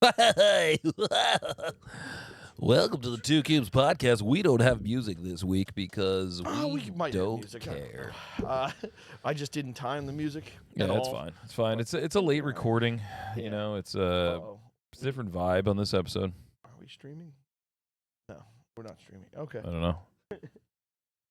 Hey, welcome to the Two Cubes podcast. We don't have music this week because we might have don't music. care. I just didn't time the music. Yeah, at that's all. fine. It's fine. It's a late recording. Yeah. You know, it's Uh-oh. a different vibe on this episode. Are we streaming? No, we're not streaming. Okay. I don't know.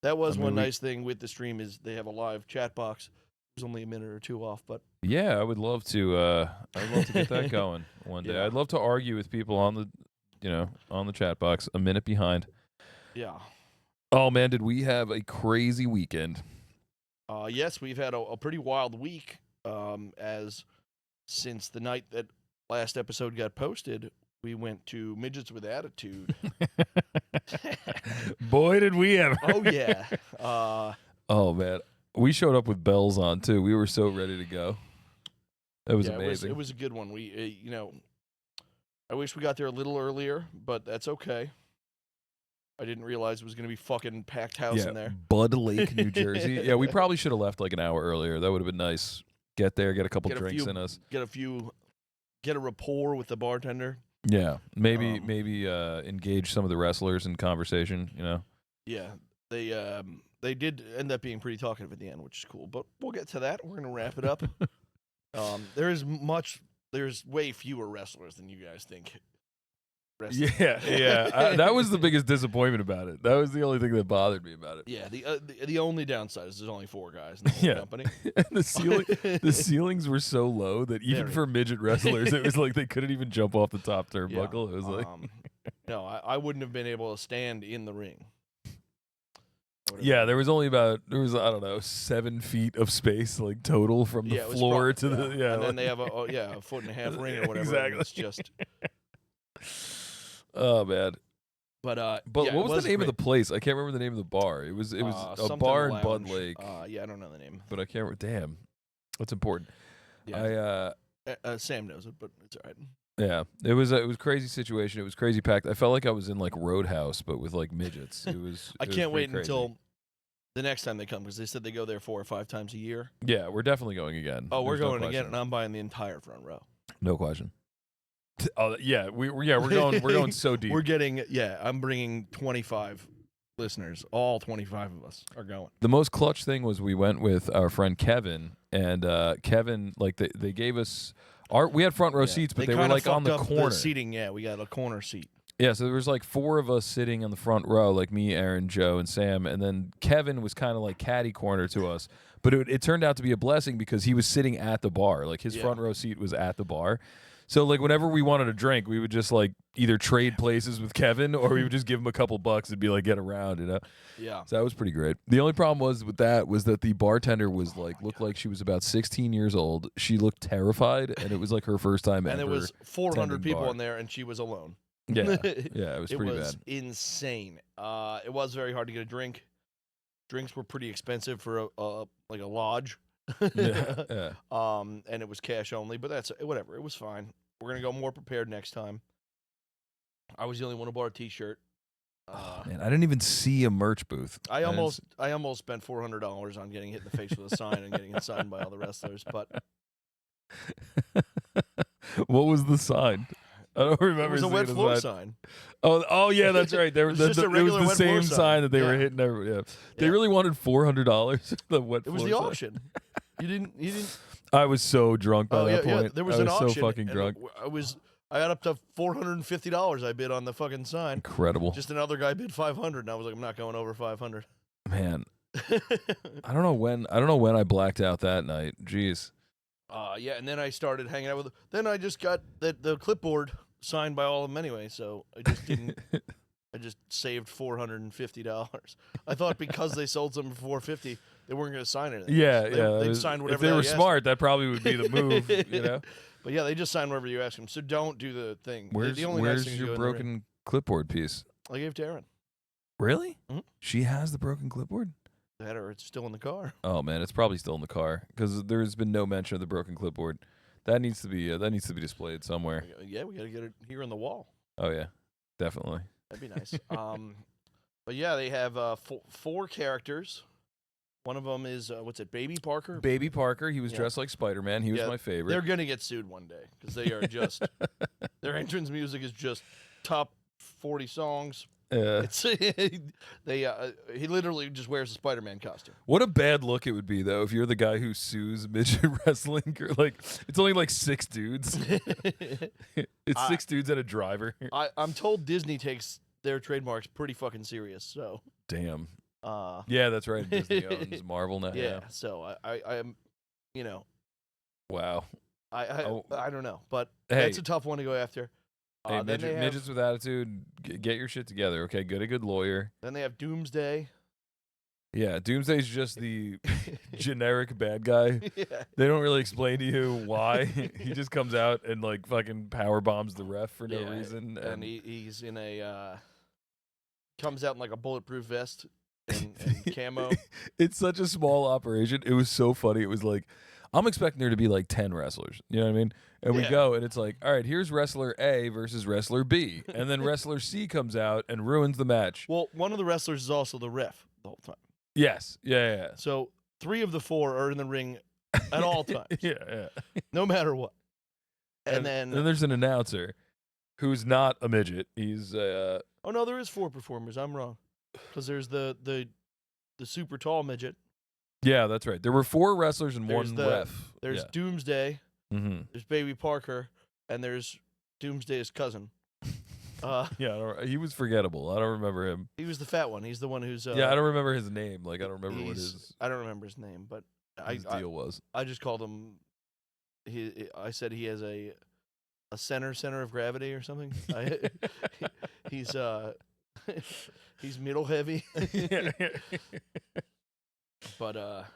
That was I mean, one nice thing with the stream is they have a live chat box. It was only a minute or two off, but Yeah, I would love to. I'd love to get that going one day. Yeah. I'd love to argue with people on the chat box a minute behind. yeah. Oh man, did we have a crazy weekend? Yes, we've had a pretty wild week. As since the night that last episode got posted, we went to Midgets with Attitude. Boy, did we ever! Oh yeah. Oh man, we showed up with bells on too. We were so ready to go. It was amazing. It was a good one. We, I wish we got there a little earlier, but that's okay. I didn't realize it was going to be fucking packed house in there. Bud Lake, New Jersey. Yeah, we probably should have left like an hour earlier. That would have been nice. Get there, get a couple drinks in us. Get a rapport with the bartender. Yeah, maybe engage some of the wrestlers in conversation. You know. Yeah, they did end up being pretty talkative at the end, which is cool. But we'll get to that. We're gonna wrap it up. There's way fewer wrestlers than you guys think. Yeah. That was the biggest disappointment about it. That was the only thing that bothered me about it. Yeah, the only downside is there's only 4 guys in the whole company. The ceilings were so low that even for midget wrestlers, it was like they couldn't even jump off the top turnbuckle. It was like, no, I wouldn't have been able to stand in the ring. Yeah, there was I don't know 7 feet of space like total from the floor to the and then they have a foot and a half ring or whatever. Exactly. It's just. Oh man. But what was the name of the place? I can't remember the name of the bar. It was a bar in Bud Lake. Yeah, I don't know the name. But I can't. Damn, that's important. Yeah. Sam knows it, but it's all right. Yeah, it was a crazy situation. It was crazy packed. I felt like I was in like Roadhouse, but with like midgets. It was. I can't wait until the next time they come because they said they go there 4 or 5 times a year. Yeah, we're definitely going again. Oh, we're going again, and I'm buying the entire front row. No question. Oh yeah, we're going so deep. I'm bringing 25 listeners. All 25 of us are going. The most clutch thing was we went with our friend Kevin, and Kevin like they gave us we had front row seats, but they were like on the corner seating. Yeah, we got a corner seat. Yeah, so there was like 4 of us sitting on the front row, like me, Aaron, Joe, and Sam, and then Kevin was kind of like catty corner to us. But it turned out to be a blessing because he was sitting at the bar, like his front row seat was at the bar. So like whenever we wanted a drink, we would just like either trade places with Kevin or we would just give him a couple bucks and be like, get around, you know? Yeah. So that was pretty great. The only problem was that the bartender was looked like she was about 16 years old. She looked terrified, and it was like her first time ever. And there was 400 people in there, and she was alone. Yeah, it was pretty bad. It was insane. It was very hard to get a drink. Drinks were pretty expensive for a lodge. Yeah. And it was cash only, but that's whatever. It was fine. We're gonna go more prepared next time. I was the only one who bought a T-shirt. Man, I didn't even see a merch booth. I almost spent $400 on getting hit in the face with a sign and getting it signed by all the wrestlers. But what was the sign? I don't remember. It was a wet floor sign. Oh yeah, that's right. There was just a regular the wet same floor sign that they were hitting everywhere. Yeah. They really wanted $400. The wet It was floor the sign. auction. You didn't. I was so drunk by that point. Yeah, there was an auction. So fucking drunk. I got up to $450. I bid on the fucking sign. Incredible. Just another guy bid $500, and I was like, I'm not going over $500. Man, I don't know when I blacked out that night. Jeez. Yeah, and then I started hanging out with. Then I just got the clipboard signed by all of them anyway, so I just didn't. I just saved $450. I thought because they sold something for $450, they weren't going to sign anything. Yeah, They'd sign whatever. If they were smart, that probably would be the move, you know. But yeah, they just sign whatever you ask them. So don't do the thing. Where's your broken clipboard piece? I gave to Erin. Really? Mm-hmm. She has the broken clipboard? That or it's still in the car. Oh man, it's probably still in the car because there's been no mention of the broken clipboard. That needs to be displayed somewhere. Yeah, we got to get it here on the wall. Oh yeah, definitely. That'd be nice. But yeah, they have 4 characters. One of them is what's it, Baby Parker? Baby Parker. He was dressed like Spider-Man. He was my favorite. They're gonna get sued one day because they are just their entrance music is just top 40 songs. It's he literally just wears a Spider-Man costume. What a bad look it would be though if you're the guy who sues midget wrestling. Like it's only like 6 dudes. It's 6 dudes and a driver. I'm told Disney takes their trademarks pretty fucking serious. So damn. Yeah, that's right. Disney owns Marvel now. Yeah. So I am, Wow. I don't know, but hey, that's a tough one to go after. Hey, midgets with attitude, get your shit together, okay? Get a good lawyer. Then they have Doomsday. Yeah, Doomsday's just the generic bad guy. Yeah. They don't really explain to you why. He just comes out and like fucking power bombs the ref for no reason. And he's in a comes out in like a bulletproof vest and camo. It's such a small operation. It was so funny. It was like, I'm expecting there to be like 10 wrestlers. You know what I mean? And we go, and it's like, all right, here's wrestler A versus wrestler B. And then wrestler C comes out and ruins the match. Well, one of the wrestlers is also the ref the whole time. Yes. Yeah. So 3 of the 4 are in the ring at all times. Yeah. No matter what. And then there's an announcer who's not a midget. He's oh no, there is 4 performers. I'm wrong. Because there's the super tall midget. Yeah, that's right. There were 4 wrestlers and There's 1 ref. There's Doomsday. Mm-hmm. There's Baby Parker, and there's Doomsday's cousin. He was forgettable. I don't remember him. He was the fat one. He's the one who's. I don't remember his name. Like I don't remember what his. I don't remember his name, but his deal was. I just called him. I said he has a center of gravity or something. He's he's middle heavy. But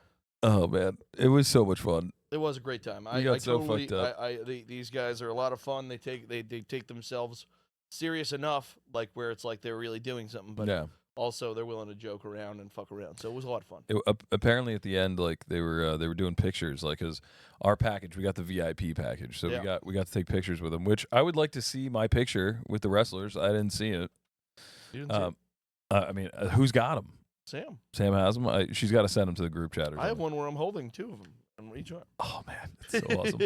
oh man, it was so much fun. It was a great time. I got so fucked up. These guys are a lot of fun. They take themselves serious enough, like where it's like they're really doing something, but also they're willing to joke around and fuck around. So it was a lot of fun. Apparently at the end, like they were doing pictures, like because our package, we got the VIP package, so we got to take pictures with them. Which I would like to see my picture with the wrestlers. I didn't see it. You didn't see it? I mean, who's got them? Sam has them. She's got to send them to the group chat. I have one where I'm holding 2 of them on each arm. Oh man, that's so awesome.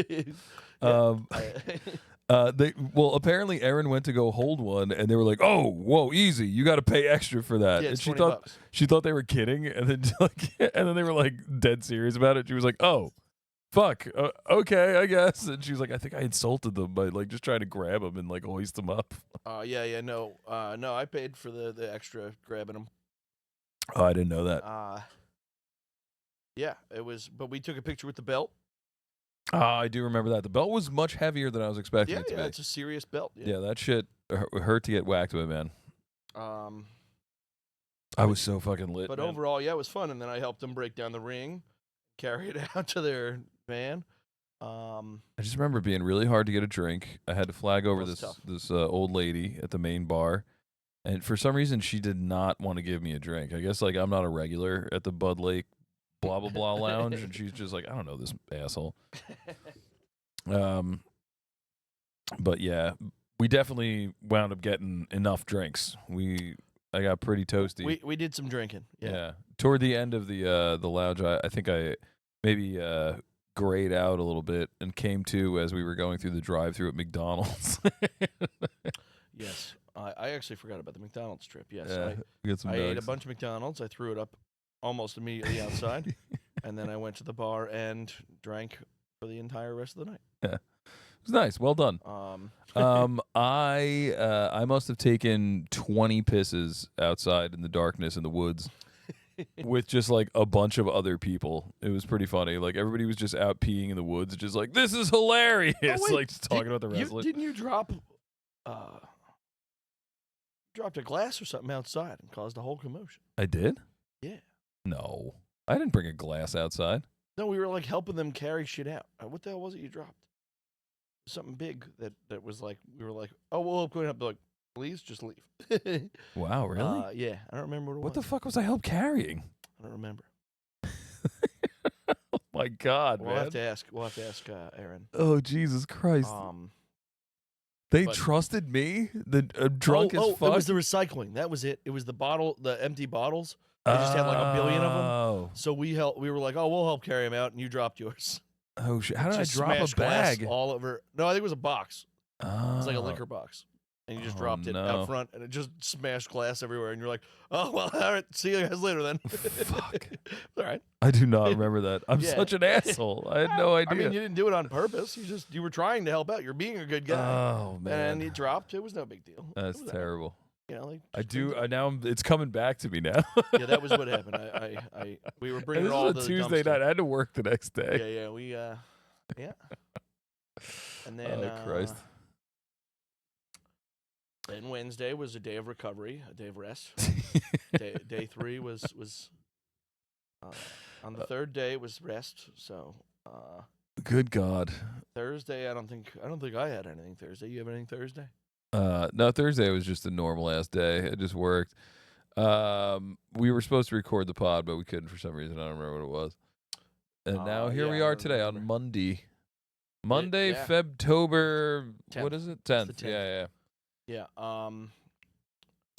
Apparently Erin went to go hold one, and they were like, "Oh, whoa, easy! You got to pay extra for that." Yeah, and she thought they were kidding, and then they were like dead serious about it. She was like, "Oh, fuck, okay, I guess." And she was like, "I think I insulted them by like just trying to grab them and like hoist them up." No, I paid for the extra grabbing them. Oh, I didn't know that. Yeah, it was, but we took a picture with the belt. I do remember that. The belt was much heavier than I was expecting it to be. Yeah, it's a serious belt. Yeah, that shit hurt to get whacked with, man. I was so fucking lit. But man. Overall, it was fun. And then I helped them break down the ring, carry it out to their van. I just remember it being really hard to get a drink. I had to flag over this old lady at the main bar. And for some reason, she did not want to give me a drink. I guess like I'm not a regular at the Bud Lake blah, blah, blah lounge. And she's just like, I don't know this asshole. But yeah, we definitely wound up getting enough drinks. I got pretty toasty. We did some drinking. Yeah. Toward the end of the lounge, I think I maybe grayed out a little bit and came to as we were going through the drive-thru at McDonald's. Yes. I actually forgot about the McDonald's trip. Yes, I ate a bunch of McDonald's. I threw it up almost immediately outside, and then I went to the bar and drank for the entire rest of the night. Yeah, it was nice. Well done. I must have taken 20 pisses outside in the darkness in the woods with just like a bunch of other people. It was pretty funny. Like everybody was just out peeing in the woods, just like this is hilarious. Oh, wait, like just talking about the wrestlers. Didn't you drop? Dropped a glass or something outside and caused a whole commotion. I did? Yeah. No. I didn't bring a glass outside. No, we were like helping them carry shit out. What the hell was it you dropped? Something big that was like, we were like, oh, well, going up, like, please just leave. Wow, really? Yeah. I don't remember what it was. What the fuck was I help carrying? I don't remember. Oh my God, we'll man. Have to ask Aaron. Oh, Jesus Christ. They trusted me? The drunk as fuck? It was the recycling. That was it. It was the empty bottles They just had like a billion of them. Oh. So we were like, oh, we'll help carry them out, and you dropped yours. Oh shit! How did I Just drop a smashed glass bag? all over. No, I think it was a box. Oh. It was like a liquor box. And you just Oh, dropped it no. out front, and it just smashed glass everywhere. And you're like, oh, well, all right, see you guys later then. Fuck. All right. I do not remember that. I'm Yeah. such an asshole. I had no idea. I mean, you didn't do it on purpose. You were trying to help out. You're being a good guy. Oh man. And you dropped. It was no big deal. That's terrible. You know, like I do. Now it's coming back to me now. Yeah, that was what happened. We were bringing this all was the a Tuesday dumpster. night. I had to work the next day. Yeah. And then Christ. Then Wednesday was a day of recovery, a day of rest. day 3 was on the third day it was rest. So Good God. Thursday, I don't think I had anything Thursday. You have anything Thursday? No, Thursday was just a normal ass day. It just worked. We were supposed to record the pod, but we couldn't for some reason. I don't remember what it was. And now here we I are don't today remember. on Monday. Monday, yeah. Febtober. 10th. What is it? It's the 10th. 10th. Yeah. Yeah.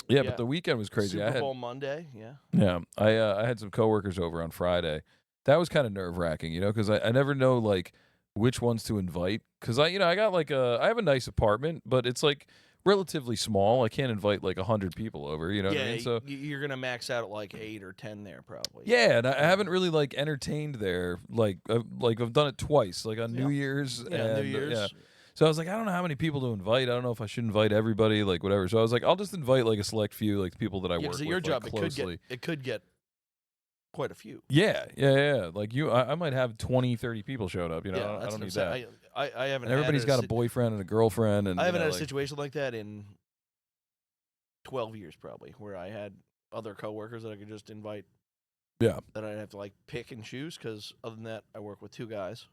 Yeah, Yeah. but the weekend was crazy. Super Bowl Monday. Yeah. Yeah, I had some coworkers over on Friday. That was kind of nerve wracking, because I never know like which ones to invite. Because I got I have a nice apartment, but it's like relatively small. I can't invite like 100 people over. You know what I mean? So you're gonna max out at like 8 or 10 there probably. yeah, and I haven't really like entertained there. Like I've done it twice, like on New Year's. Yeah, and, New Year's. Yeah. So I was like, I don't know how many people to invite. I don't know if I should invite everybody, like whatever. So I was like, I'll just invite like a select few, like people that I work so with your job like, closely. it could get quite a few. Yeah. Like I might have 20, 30 people showing up. I don't need that. I haven't. And everybody's got a boyfriend and a girlfriend, and I haven't had a situation like that in 12 years probably, where I had other coworkers that I could just invite. Yeah. That I'd have to like pick and choose, because other than that, I work with 2 guys.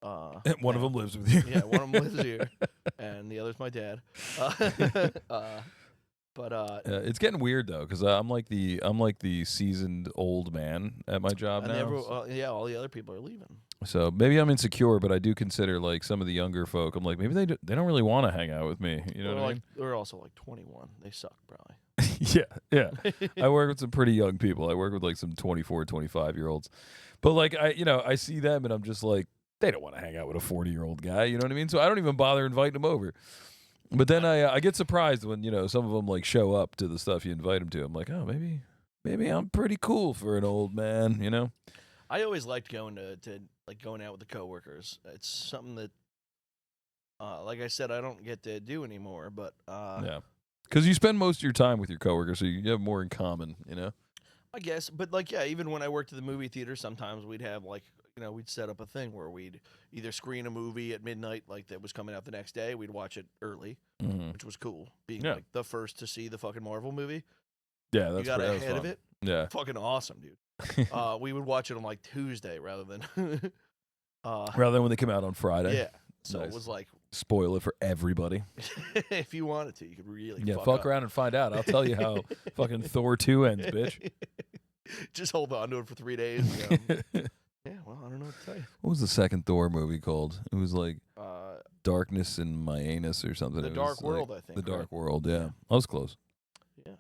One of them lives with you. Yeah, one of them lives here, and the other's my dad. It's getting weird though, because I'm like the seasoned old man at my job and now. all the other people are leaving. So maybe I'm insecure, but I do consider like some of the younger folk. I'm like, maybe they don't really want to hang out with me. You know what I mean? They're also like 21. They suck probably. Yeah. I work with some pretty young people. I work with like some 24, 25-year-olds. But like I see them and I'm just like, they don't want to hang out with a 40-year-old guy. You know what I mean? So I don't even bother inviting them over. But then I get surprised when some of them like show up to the stuff you invite them to. I'm like, oh, maybe I'm pretty cool for an old man. I always liked going to going out with the coworkers. It's something that, like I said, I don't get to do anymore. But yeah, because you spend most of your time with your coworkers, so you have more in common. I guess. But like, yeah, even when I worked at the movie theater, sometimes we'd have like, we'd set up a thing where we'd either screen a movie at midnight, like that was coming out the next day. We'd watch it early, which was cool, being like the first to see the fucking Marvel movie. Yeah, that's you got ahead fun. of it. Yeah, fucking awesome, dude. We would watch it on like Tuesday rather than when they come out on Friday. Yeah, so nice. It was like spoil it for everybody. If you wanted to, you could really fuck around and find out. I'll tell you how fucking Thor 2 ends, bitch. Just hold on to it for 3 days. Yeah, well, I don't know what to tell you. What was the second Thor movie called? It was like Darkness in My Anus or something. The Dark World, I think. The Dark World, yeah. I was close. Yeah.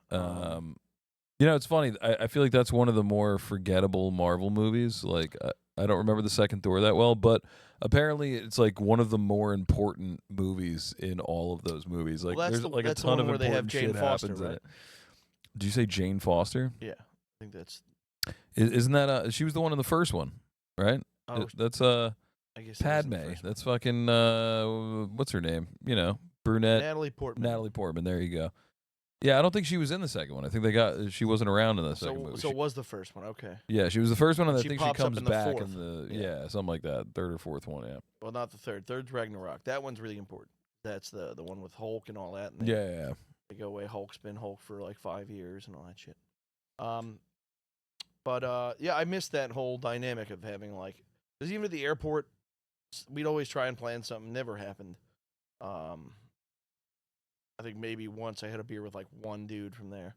It's funny. I feel like that's one of the more forgettable Marvel movies. Like, I don't remember the second Thor that well, but apparently it's like one of the more important movies in all of those movies. Like, there's like a ton of where they have important Jane shit Foster, happens right? in it. Did you say Jane Foster? Yeah, I think that's. Isn't that she was the one in the first one, right? Oh, That's I guess Padme. That's fucking what's her name? Brunette. Natalie Portman. Natalie Portman. There you go. Yeah, I don't think she was in the second one. I think she wasn't around in the second movie. So it was the first one, okay. Yeah, she was the first one, and I She think she pops up comes in the back fourth. in the something like that, third or fourth one. Yeah. Well, not the third. Third's Ragnarok. That one's really important. That's the one with Hulk and all that. And Yeah. They go away. Hulk's been Hulk for like 5 years and all that shit. But yeah, I missed that whole dynamic of having like, because even at the airport, we'd always try and plan something. Never happened. I think maybe once I had a beer with like one dude from there.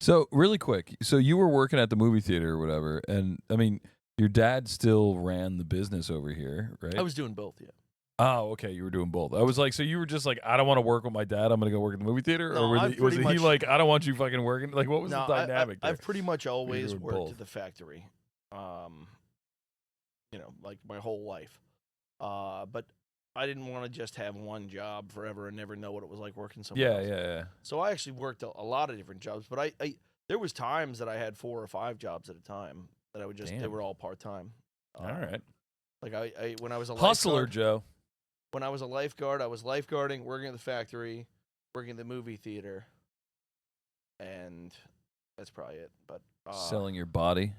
So really quick, so you were working at the movie theater or whatever, and I mean, your dad still ran the business over here, right? I was doing both, yeah. Oh, okay. You were doing both. I was like, so you were just like, I don't want to work with my dad. I'm gonna go work in the movie theater, No, or I've was pretty he much- like, I don't want you fucking working? Like, what was No, the dynamic there? I've pretty much always doing worked both? at the factory. Like my whole life. But I didn't want to just have one job forever and never know what it was like working somewhere else. Yeah. So I actually worked a lot of different jobs, but I there was times that I had 4 or 5 jobs at a time that I would just they Damn. were all part-time. All right. Like I when I was a Hustler, lifeguard, Joe. when I was a lifeguard, I was lifeguarding, working at the factory, working at the movie theater, and that's probably it. But Selling your body.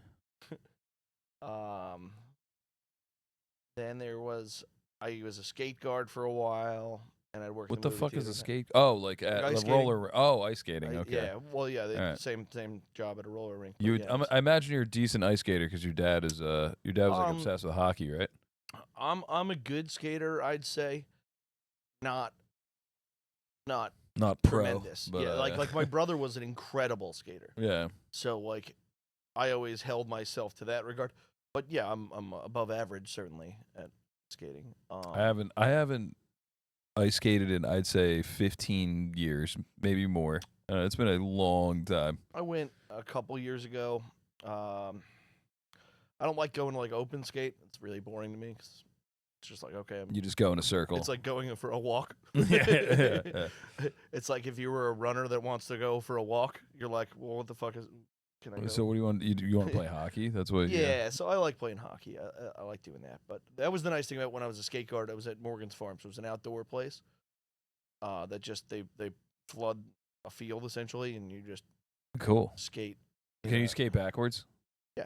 Then I was a skate guard for a while, and I worked. What in the movie fuck is theater. a skate? Oh, like at ice the skating. roller. Oh, ice skating. Okay. Yeah, well, yeah, All right. same job at a roller rink. but You, yeah, I imagine you're a decent ice skater because your dad was like Um, obsessed with hockey, right? I'm a good skater, I'd say. Not Not pro, tremendous. but Yeah, like my brother was an incredible skater. yeah. So like, I always held myself to that regard. But yeah, I'm above average certainly at skating. I haven't ice skated in I'd say 15 years, maybe more. It's been a long time. I went a couple years ago. I don't like going to like open skate. It's really boring to me 'cause it's just like okay, You just go in a circle. it's like going for a walk. Yeah. It's like if you were a runner that wants to go for a walk, you're like, well, what the fuck can I go? So what do you want? You want to play hockey? That's what. Yeah, so I like playing hockey. I like doing that. But that was the nice thing about when I was a skate guard. I was at Morgan's Farm, so it was an outdoor place. That just they flood a field essentially, and you just Cool. skate. Can you skate backwards? Yeah.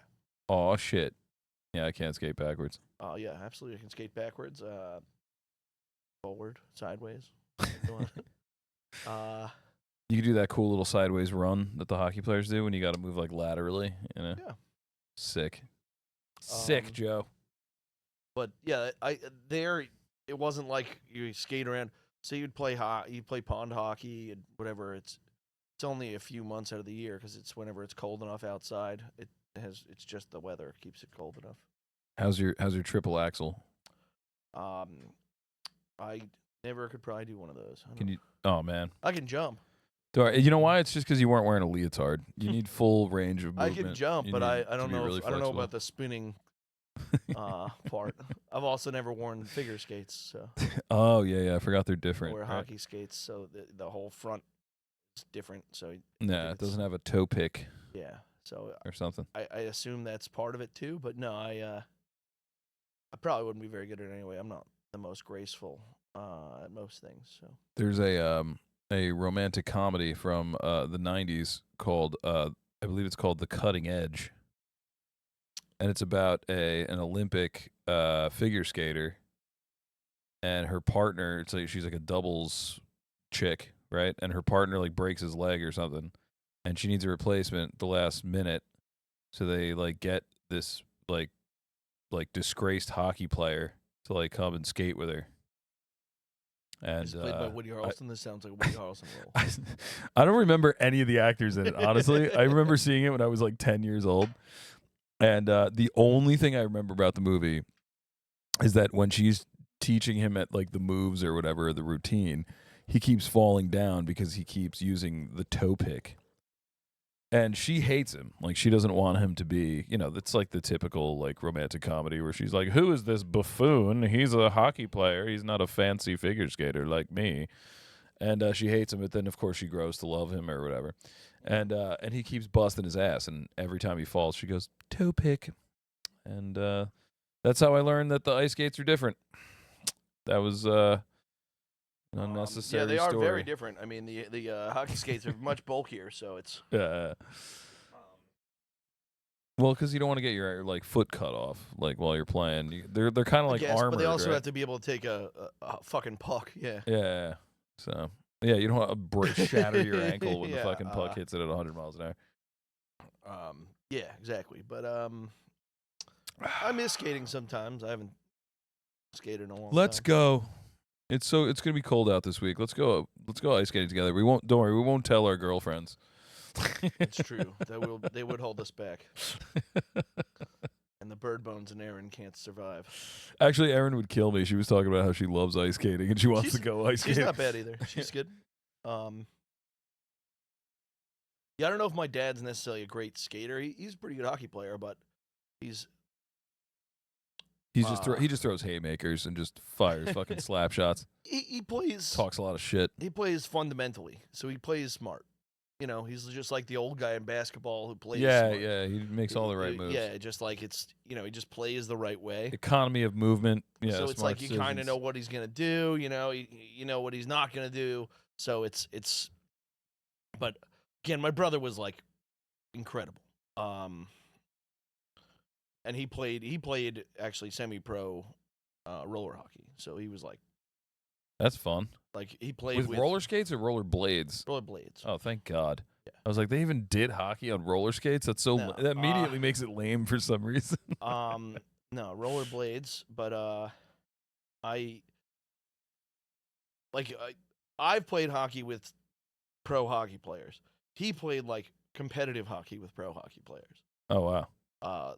Oh shit. Yeah, I can't skate backwards. Oh yeah, absolutely. I can skate backwards, forward, sideways. You can do that cool little sideways run that the hockey players do when you got to move like laterally. You know. Yeah. Sick. Sick, Joe. But yeah, it wasn't like you skate around. So you'd play pond hockey and whatever. It's only a few months out of the year because it's whenever it's cold enough outside. It's just the weather keeps it cold enough. How's your triple axle? I never could probably do one of those. Can you? Oh man. I can jump. You know why? It's just because you weren't wearing a leotard. You need full range of I movement. can jump, You but need I to don't be know. really I don't know flexible. about the spinning part. I've also never worn figure skates, so Oh yeah. I forgot they're I different. wear right? hockey skates, so the whole front is different. So Nah, it doesn't have a toe pick yeah. So or something. I assume that's part of it too, but no, I probably wouldn't be very good at it anyway. I'm not the most graceful at most things. So There's a romantic comedy from the 90s called I believe it's called The Cutting Edge. And it's about an Olympic figure skater and her partner. It's like she's like a doubles chick, right? And her partner like breaks his leg or something, and she needs a replacement the last minute. So they like get this like disgraced hockey player to like come and skate with her. And it's played by Woody Harrelson. This sounds like a Woody Harrelson role. I don't remember any of the actors in it, honestly. I remember seeing it when I was like 10 years old. And the only thing I remember about the movie is that when she's teaching him at like the moves or whatever, the routine, he keeps falling down because he keeps using the toe pick. And she hates him. Like, she doesn't want him to be, that's like the typical like romantic comedy where she's like, who is this buffoon? He's a hockey player. He's not a fancy figure skater like me. And she hates him, but then of course she grows to love him or whatever. And he keeps busting his ass, and every time he falls, she goes, toe pick. And that's how I learned that the ice skates are different. That was an unnecessary Yeah, they are story. very different. I mean, the hockey skates are much bulkier, so it's well, because you don't want to get your like foot cut off like while you're playing. They're kind of like armored, but they also right? have to be able to take a fucking puck. Yeah. Yeah. So yeah, you don't want to shatter your ankle when the Yeah, fucking puck hits it at 100 miles an hour. Yeah, exactly. But I miss skating sometimes. I haven't skated in a long Let's time. go. It's gonna be cold out this week. Let's go ice skating together. Don't worry, we won't tell our girlfriends. It's true. They would hold us back. and the bird bones in Erin can't survive. Actually, Erin would kill me. She was talking about how she loves ice skating and she wants to go ice skating. She's not bad either. She's good. Yeah, I don't know if my dad's necessarily a great skater. He's a pretty good hockey player, but he just throws haymakers and just fires fucking slap shots. He plays Talks a lot of shit. He plays fundamentally, so he plays smart. You know, he's just like the old guy in basketball who plays. Yeah, smart. he makes all the right moves. Yeah, just like he just plays the right way. Economy of movement. Yeah, so it's like you kind of know what he's gonna do. You know what he's not gonna do. So it's. But again, my brother was like incredible. And he played actually semi-pro roller hockey. So he was like. That's fun. Like he played with roller skates or roller blades? Roller blades. Oh, thank God. Yeah. I was like, they even did hockey on roller skates? That's so that immediately makes it lame for some reason. No, roller blades, but I've played hockey with pro hockey players. He played like competitive hockey with pro hockey players. Oh wow.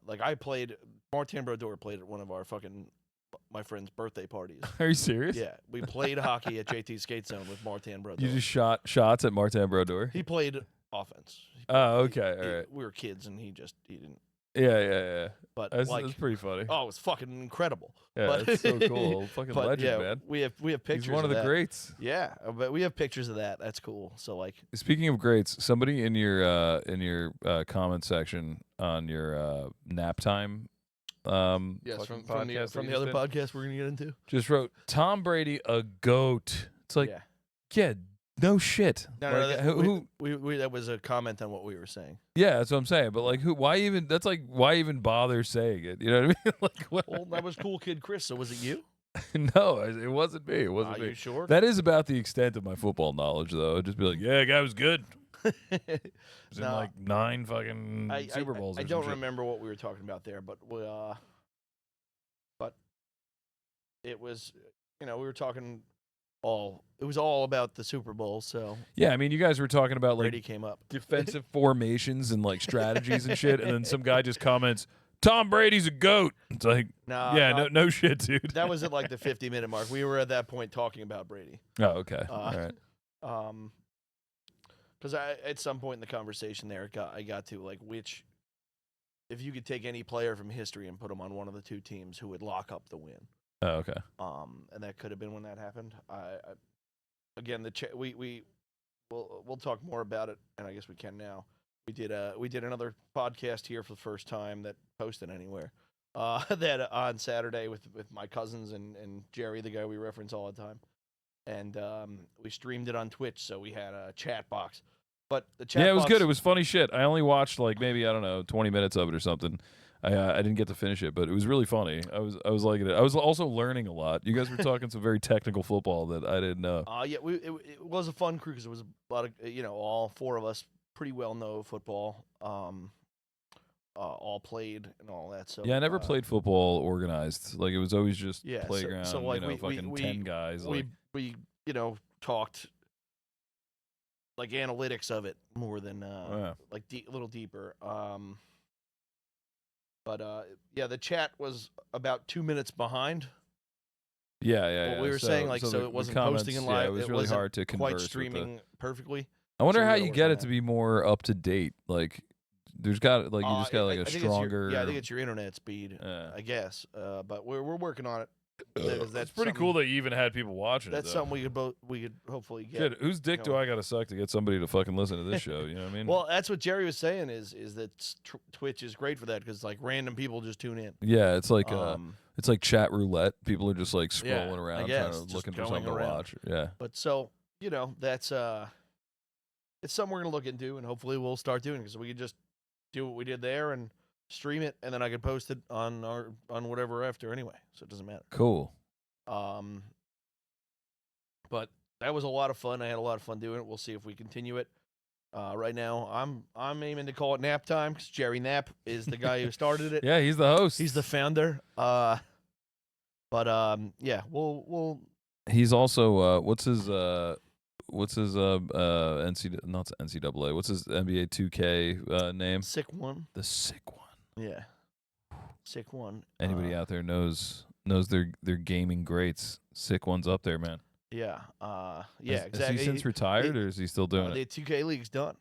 Like I played Martin Brodeur played at one of our my friend's birthday parties. Are you serious? Yeah, we played hockey at JT Skate Zone with Martin Brodeur. You just shot shots at Martin Brodeur? He played offense. Oh, okay, all right. We were kids, and he didn't. Yeah. But that's pretty funny. Oh, it was fucking incredible. Yeah, that's so cool. Fucking legend, man. We have pictures. He's one of the greats. Yeah, but we have pictures of that. That's cool. So like, speaking of greats, somebody in your comment section on your nap time. Yes, from the other podcast we're gonna get into. Just wrote Tom Brady a goat. It's like, yeah no shit. No, like, that was a comment on what we were saying. Yeah, that's what I'm saying. But like, why even bother saying it? You know what I mean? Like, what? Well, that was Cool Kid Chris. So was it you? No, it wasn't me. It wasn't me. Are you sure? That is about the extent of my football knowledge, though. I'd just be like, yeah, guy was good. It was in like 9 fucking Super Bowls. I don't remember what we were talking about there, but it was, we were talking it was all about the Super Bowl. So yeah, I mean, you guys were talking about like Brady came up defensive formations and like strategies and shit, and then some guy just comments, Tom Brady's a goat. It's like, no shit, dude. That was at like the 50-minute mark. We were at that point talking about Brady. Oh, okay. All right. Because at some point in the conversation there, I got to like if you could take any player from history and put him on one of the two teams, who would lock up the win. Oh, okay. And that could have been when that happened. Again, we'll talk more about it, and I guess we can now. We did another podcast here for the first time that posted anywhere. That on Saturday with my cousins and Jerry, the guy we reference all the time, and we streamed it on Twitch, so we had a chat box. But the chat it was box, good. It was funny shit. I only watched like maybe 20 minutes of it or something. I didn't get to finish it, but it was really funny. I was liking it. I was also learning a lot. You guys were talking some very technical football that I didn't know. It was a fun crew because it was a lot of all 4 of us pretty well know football. All played and all that. So yeah, I never played football organized. Like it was always just playground. So like fucking 10 guys. We talked like analytics of it more than like a little deeper. But the chat was about 2 minutes behind. Yeah. What we were saying, like, so it wasn't posting in live. Yeah, it was really hard to converse quite streaming perfectly. I wonder how you get it to be more up to date. Like, there's got like you just got like a stronger. I think it's your internet speed. I guess. But we're working on it. That's pretty cool that you even had people watching that's it. That's something we could hopefully get. Shit, whose dick do I gotta suck to get somebody to fucking listen to this show? You know what I mean? Well, that's what Jerry was saying is that Twitch is great for that because like random people just tune in. Yeah, it's like chat roulette. People are just like scrolling around looking for something to watch. Yeah. But so that's it's something we're gonna look into and hopefully we'll start doing because we could just do what we did there and stream it, and then I could post it on whatever after anyway, so it doesn't matter. Cool. But that was a lot of fun. I had a lot of fun doing it. We'll see if we continue it. Right now, I'm aiming to call it nap time because Jerry Knapp is the guy who started it. Yeah, he's the host. He's the founder. We'll. He's also what's his not NCAA? What's his NBA 2K name? Sick One. The Sick One. Yeah. Sick one. Anybody out there knows their gaming greats. Sick one's up there, man. Yeah. Exactly. Has he since retired, or is he still doing the it? 2K League's done.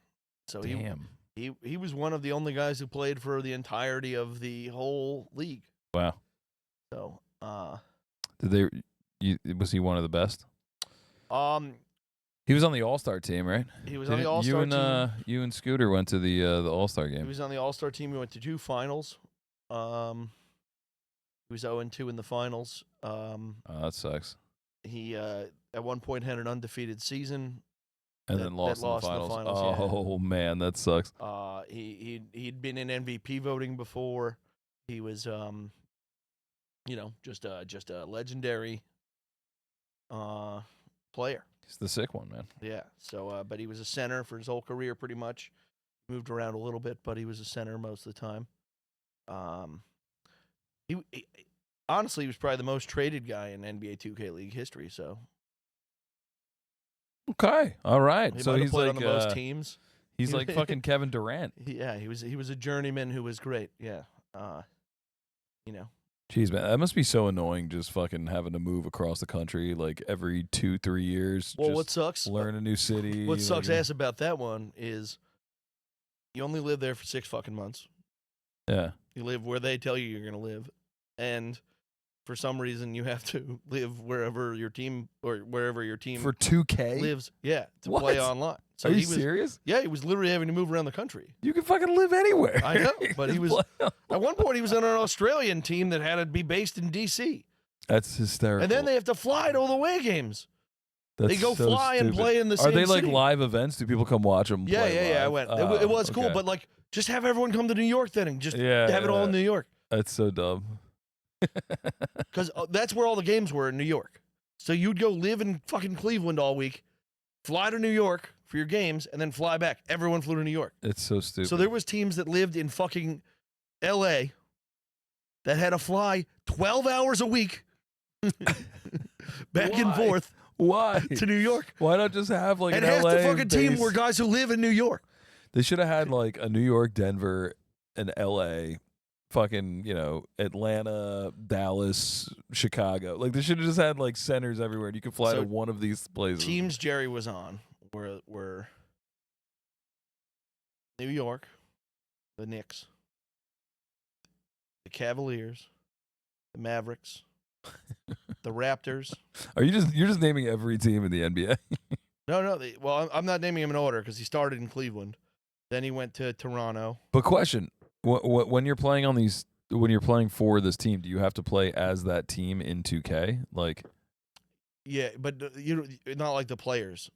So Damn. he was one of the only guys who played for the entirety of the whole league. Wow. So, was he one of the best? He was on the All-Star team, right? He was on the All-Star team. You and Scooter went to the All-Star game. He was on the All-Star team. He went to 2 finals. He was 0-2 in the finals. That sucks. He at one point had an undefeated season. And then lost in the finals. Oh, yeah. Man, that sucks. He'd been in MVP voting before. He was just a legendary player. He's the sick one, man. Yeah. So but he was a center for his whole career pretty much. Moved around a little bit, but he was a center most of the time. He honestly, he was probably the most traded guy in NBA 2K League history, so okay, all right. He so might have he's played like on the most teams. He's like fucking Kevin Durant. Yeah, he was a journeyman who was great. Yeah, Jeez, man, that must be so annoying. Just fucking having to move across the country like every 2-3 years. Well, just what sucks? Learn a new city. What sucks ass about that one is you only live there for 6 fucking months. Yeah, you live where they tell you you're gonna live, and for some reason you have to live wherever your team for 2K lives. Yeah, to what? play online. So Are you serious? Yeah, he was literally having to move around the country. You can fucking live anywhere. I know, but he was at one point he was on an Australian team that had to be based in DC. That's hysterical. And then they have to fly to all the away games. That's they go so fly and stupid. play in the same Are they like city. live events? Do people come watch them? Yeah, play live? I went. It was cool, but like just have everyone come to New York then and just have it all in New York. That's so dumb. Because that's where all the games were in New York. So you'd go live in fucking Cleveland all week, fly to New York for your games, and then fly back. Everyone flew to New York. It's so stupid. So there was teams that lived in fucking L.A. that had to fly 12 hours a week back and forth. Why? To New York. Why not just have like and an half LA the fucking base? team were guys who live in New York. They should have had like a New York, Denver, and LA, fucking, Atlanta, Dallas, Chicago. Like they should have just had like centers everywhere and you could fly to one of these places. Teams Jerry was on were New York, the Knicks, the Cavaliers, the Mavericks, the Raptors. You're just naming every team in the NBA? No. Well, I'm not naming him in order because he started in Cleveland, then he went to Toronto. But question: when you're playing when you're playing for this team, do you have to play as that team in 2K? Like, yeah, but not like the players.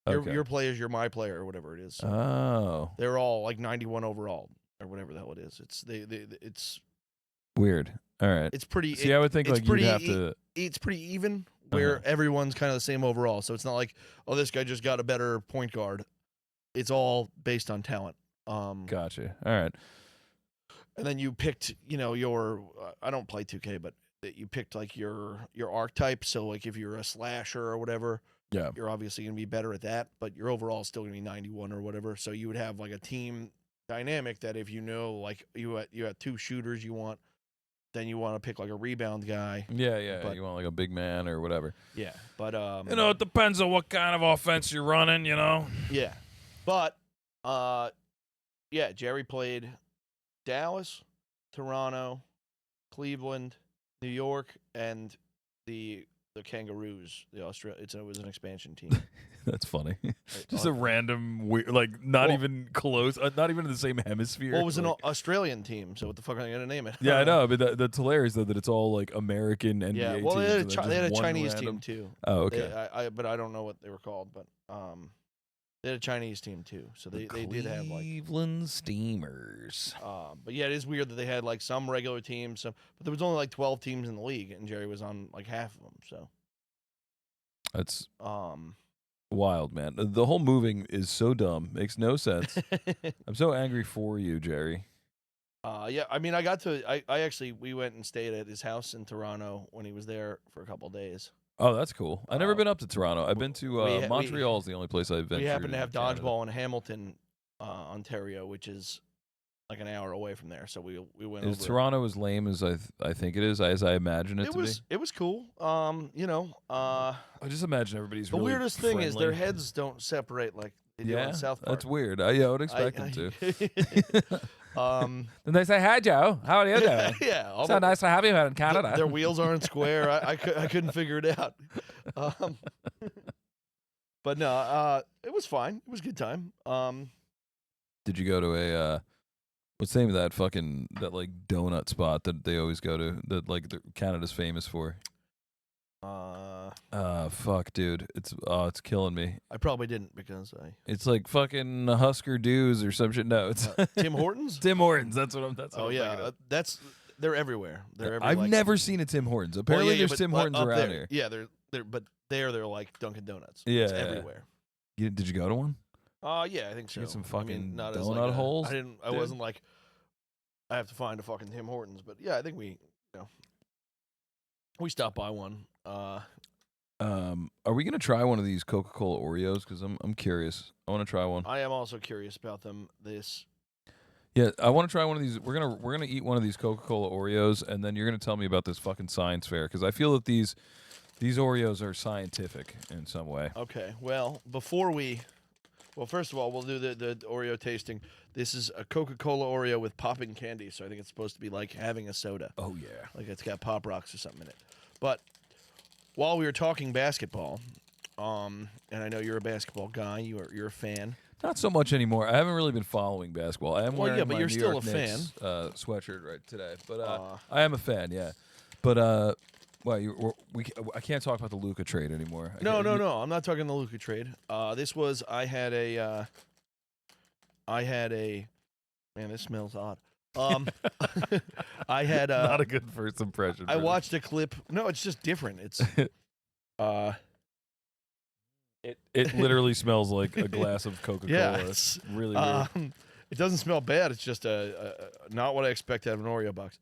Your players, you're my player or whatever it is. So oh, they're all like 91 overall or whatever the hell it is. It's weird. All right, it's pretty. See, I would think like you'd have to. It's pretty even where everyone's kind of the same overall. So it's not like, oh, this guy just got a better point guard. It's all based on talent. Gotcha. All right. And then you picked, your. I don't play 2K, but you picked like your archetype. So like if you're a slasher or whatever, yeah, you're obviously gonna be better at that. But your overall is still gonna be 91 or whatever. So you would have like a team dynamic that if like you had 2 shooters you want. Then you want to pick like a rebound guy. Yeah. But, you want like a big man or whatever. Yeah, but it depends on what kind of offense you're running. Yeah, but Jerry played Dallas, Toronto, Cleveland, New York, and the Kangaroos. It was an expansion team. That's funny. Just a random, like not even close, not even in the same hemisphere. Well, it was an Australian team, so what the fuck am I gonna name it? Yeah, I know, but that's hilarious though that it's all like American NBA. Yeah, well, teams they had a Chinese random team too. Oh, okay. But I don't know what they were called, but they had a Chinese team too, so they did have like Cleveland Steamers. But yeah, it is weird that they had like some regular teams, but there was only like 12 teams in the league, and Jerry was on like half of them. So that's wild, man. The whole moving is so dumb, makes no sense. I'm so angry for you, Jerry. Yeah, I mean, we went and stayed at his house in Toronto when he was there for a couple of days. Oh, that's cool. I've never been up to Toronto. I've been to Montreal's the only place I've been. We happen to have dodgeball in Hamilton, Ontario, which is like an hour away from there, so we went Is over. Toronto as lame as I think it is, as I imagine it to be? It was cool. I just imagine everybody's The really weirdest thing is their friendly. heads don't separate like they do on South Park. That's weird. I would expect them to. Then Then they say, "Hi, Joe. How are you doing? yeah, So nice to have you here in Canada." their wheels aren't square. I couldn't figure it out. But no, it was fine. It was a good time. Did you go to a what's the name of that like donut spot that they always go to that like Canada's famous for? Fuck, dude. It's killing me. I probably didn't because It's like fucking Husker Do's or some shit. No, it's Tim Hortons. Tim Hortons. That's what I'm thinking of. They're everywhere. They're everywhere. I've like, never seen a Tim Hortons. Apparently, there's but Tim Hortons up around there. here. Yeah, they're Dunkin' Donuts. Yeah, it's yeah. everywhere. Did you go to one? Yeah, I think so. Get some I mean, fucking not as donut like holes, I dude? wasn't like I have to find a fucking Tim Hortons, but yeah, I think we stopped by one. Are we gonna try one of these Coca-Cola Oreos? Because I'm curious. I want to try one. I am also curious about them. Yeah, I want to try one of these. We're gonna eat one of these Coca-Cola Oreos, and then you're gonna tell me about this fucking science fair because I feel that these Oreos are scientific in some way. Okay. Well, first of all, we'll do the Oreo tasting. This is a Coca-Cola Oreo with popping candy, so I think it's supposed to be like having a soda. Oh yeah. Like it's got Pop Rocks or something in it. But while we were talking basketball, and I know you're a basketball guy, you're a fan. Not so much anymore. I haven't really been following basketball. I am wearing but my you're New still York a fan. Knicks, sweatshirt right today. But I am a fan, yeah. But well, I can't talk about the Luka trade anymore. No. I'm not talking the Luka trade. This was I had a. Man, this smells odd. I had not a good first impression. I watched a clip. No, it's just different. It's It literally smells like a glass of Coca-Cola. Yeah, It's really weird. it doesn't smell bad. It's just not what I expect out of an Oreo box.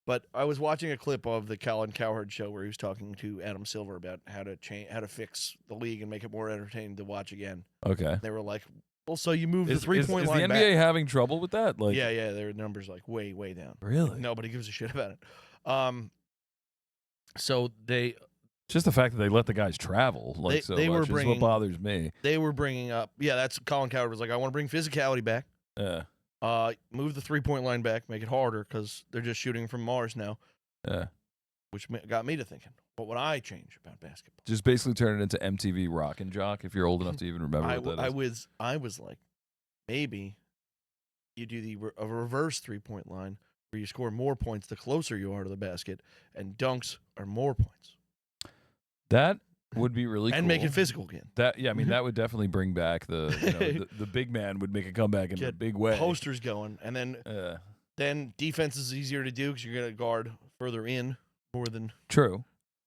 But I was watching a clip of the Colin Cowherd show where he was talking to Adam Silver about how to fix the league and make it more entertaining to watch again. Okay. They were like, "Well, so you moved the 3-point line Is the back." NBA having trouble with that? Like, yeah, their numbers like way down. Really? Nobody gives a shit about it. So they just the fact that they let the guys travel they were much is what bothers me. They were bringing up, that's Colin Cowherd was like, "I want to bring physicality back. Yeah. Move the 3-point line back, make it harder because they're just shooting from Mars now." Yeah. Which got me to thinking, what would I change about basketball? Just basically turn it into MTV Rock and Jock if you're old enough to even remember what that is. I was like, maybe you do a reverse 3-point line where you score more points the closer you are to the basket, and dunks are more points. That would be really cool. And make it physical again. That would definitely bring back the the big man would make a comeback in a big way. Posters going, and then defense is easier to do because you're going to guard further in more than true.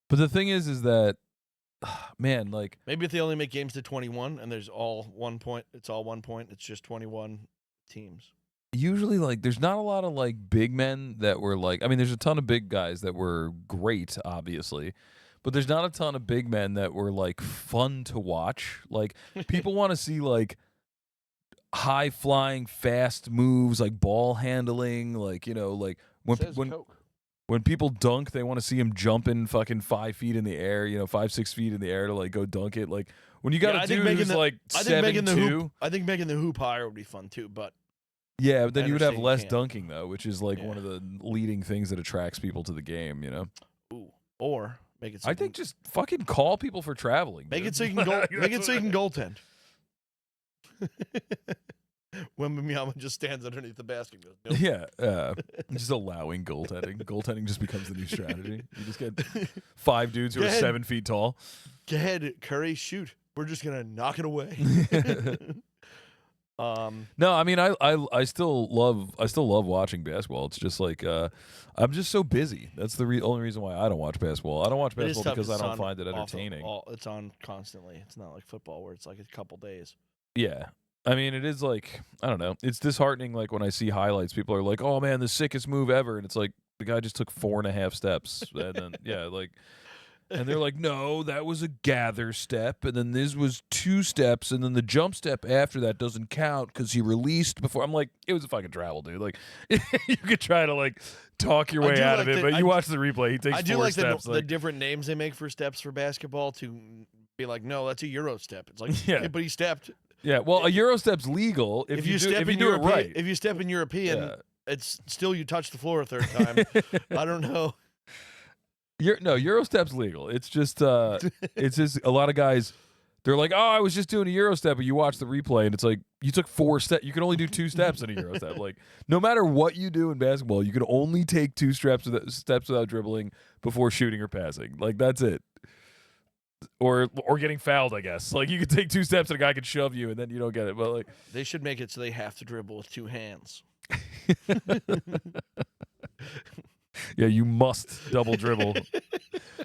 But the thing is that man, like maybe if they only make games to 21 and there's all 1 point, it's all 1 point. It's just 21 teams. Usually, like, there's not a lot of like big men that were like. I mean, there's a ton of big guys that were great, obviously. But there's not a ton of big men that were like fun to watch. Like people want to see like high flying, fast moves, like ball handling, like like when people dunk, they want to see him jumping fucking 5 feet in the air, 5-6 feet in the air to like go dunk it. Like when you got a dude who's like 7'2", I think making the hoop higher would be fun too. But yeah, but then you would have less dunking though, which is like one of the leading things that attracts people to the game. Ooh, or. Make it so I think just fucking call people for traveling. Make it so you can go. Make it so you can goaltend. Wembanyama just stands underneath the basket. And goes, nope. Yeah, just allowing goaltending. Goaltending just becomes the new strategy. You just get 5 dudes who are 7 feet tall. Go ahead, Curry, shoot. We're just gonna knock it away. No, I mean I still love watching basketball. It's just like I'm just so busy. That's the only reason why I don't watch basketball. I don't watch basketball because I don't find it entertaining. It's on constantly. It's not like football where it's like a couple days. Yeah. I mean, it is like, I don't know. It's disheartening like when I see highlights, people are like, "Oh man, the sickest move ever." And it's like the guy just took 4.5 steps and then like And they're like, no, that was a gather step, and then this was 2 steps, and then the jump step after that doesn't count because he released before. I'm like, it was a fucking travel, dude. Like, you could try to like talk your way out of it, but you watch the replay. He takes 4 steps. The different names they make for steps for basketball to be like, no, that's a Euro step. It's like, yeah, but he stepped. Yeah, well, a Euro step's legal if you do it right. If you step in European, it's still you touch the floor a third time. I don't know. Euro step's legal. It's just a lot of guys. They're like, oh, I was just doing a Euro step, but you watch the replay and it's like you took 4 steps. You can only do 2 steps in a Euro step. Like, no matter what you do in basketball, you can only take 2 steps without dribbling before shooting or passing. Like, that's it. Or getting fouled, I guess. Like, you could take 2 steps and a guy could shove you and then you don't get it. But like, they should make it so they have to dribble with 2 hands. Yeah, you must double dribble.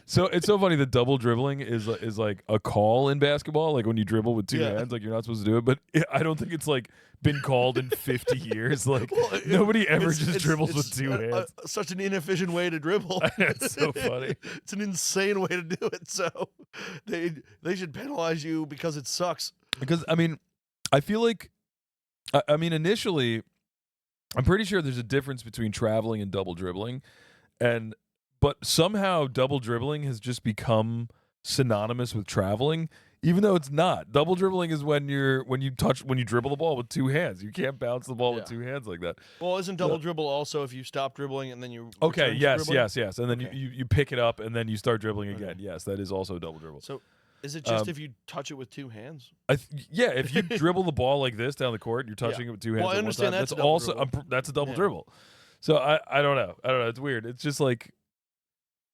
So it's so funny that double dribbling is like a call in basketball. Like when you dribble with 2 hands, like you're not supposed to do it. But I don't think it's like been called in 50 years. Like nobody ever just dribbles with 2 hands. Such an inefficient way to dribble. It's so funny. It's an insane way to do it. So they should penalize you because it sucks. Because I mean, I feel like initially, I'm pretty sure there's a difference between traveling and double dribbling, but somehow double dribbling has just become synonymous with traveling, even though it's not. Double dribbling is when you dribble the ball with 2 hands. You can't bounce the ball with 2 hands like that. Well, isn't double dribble also if you stop dribbling and then you yes, and then you pick it up and then you start dribbling again. Yes, that is also double dribble. So is it just if you touch it with 2 hands? If you dribble the ball like this down the court, you're touching it with 2 hands. Well, I understand that's also that's a double dribble. So I don't know. It's weird. It's just like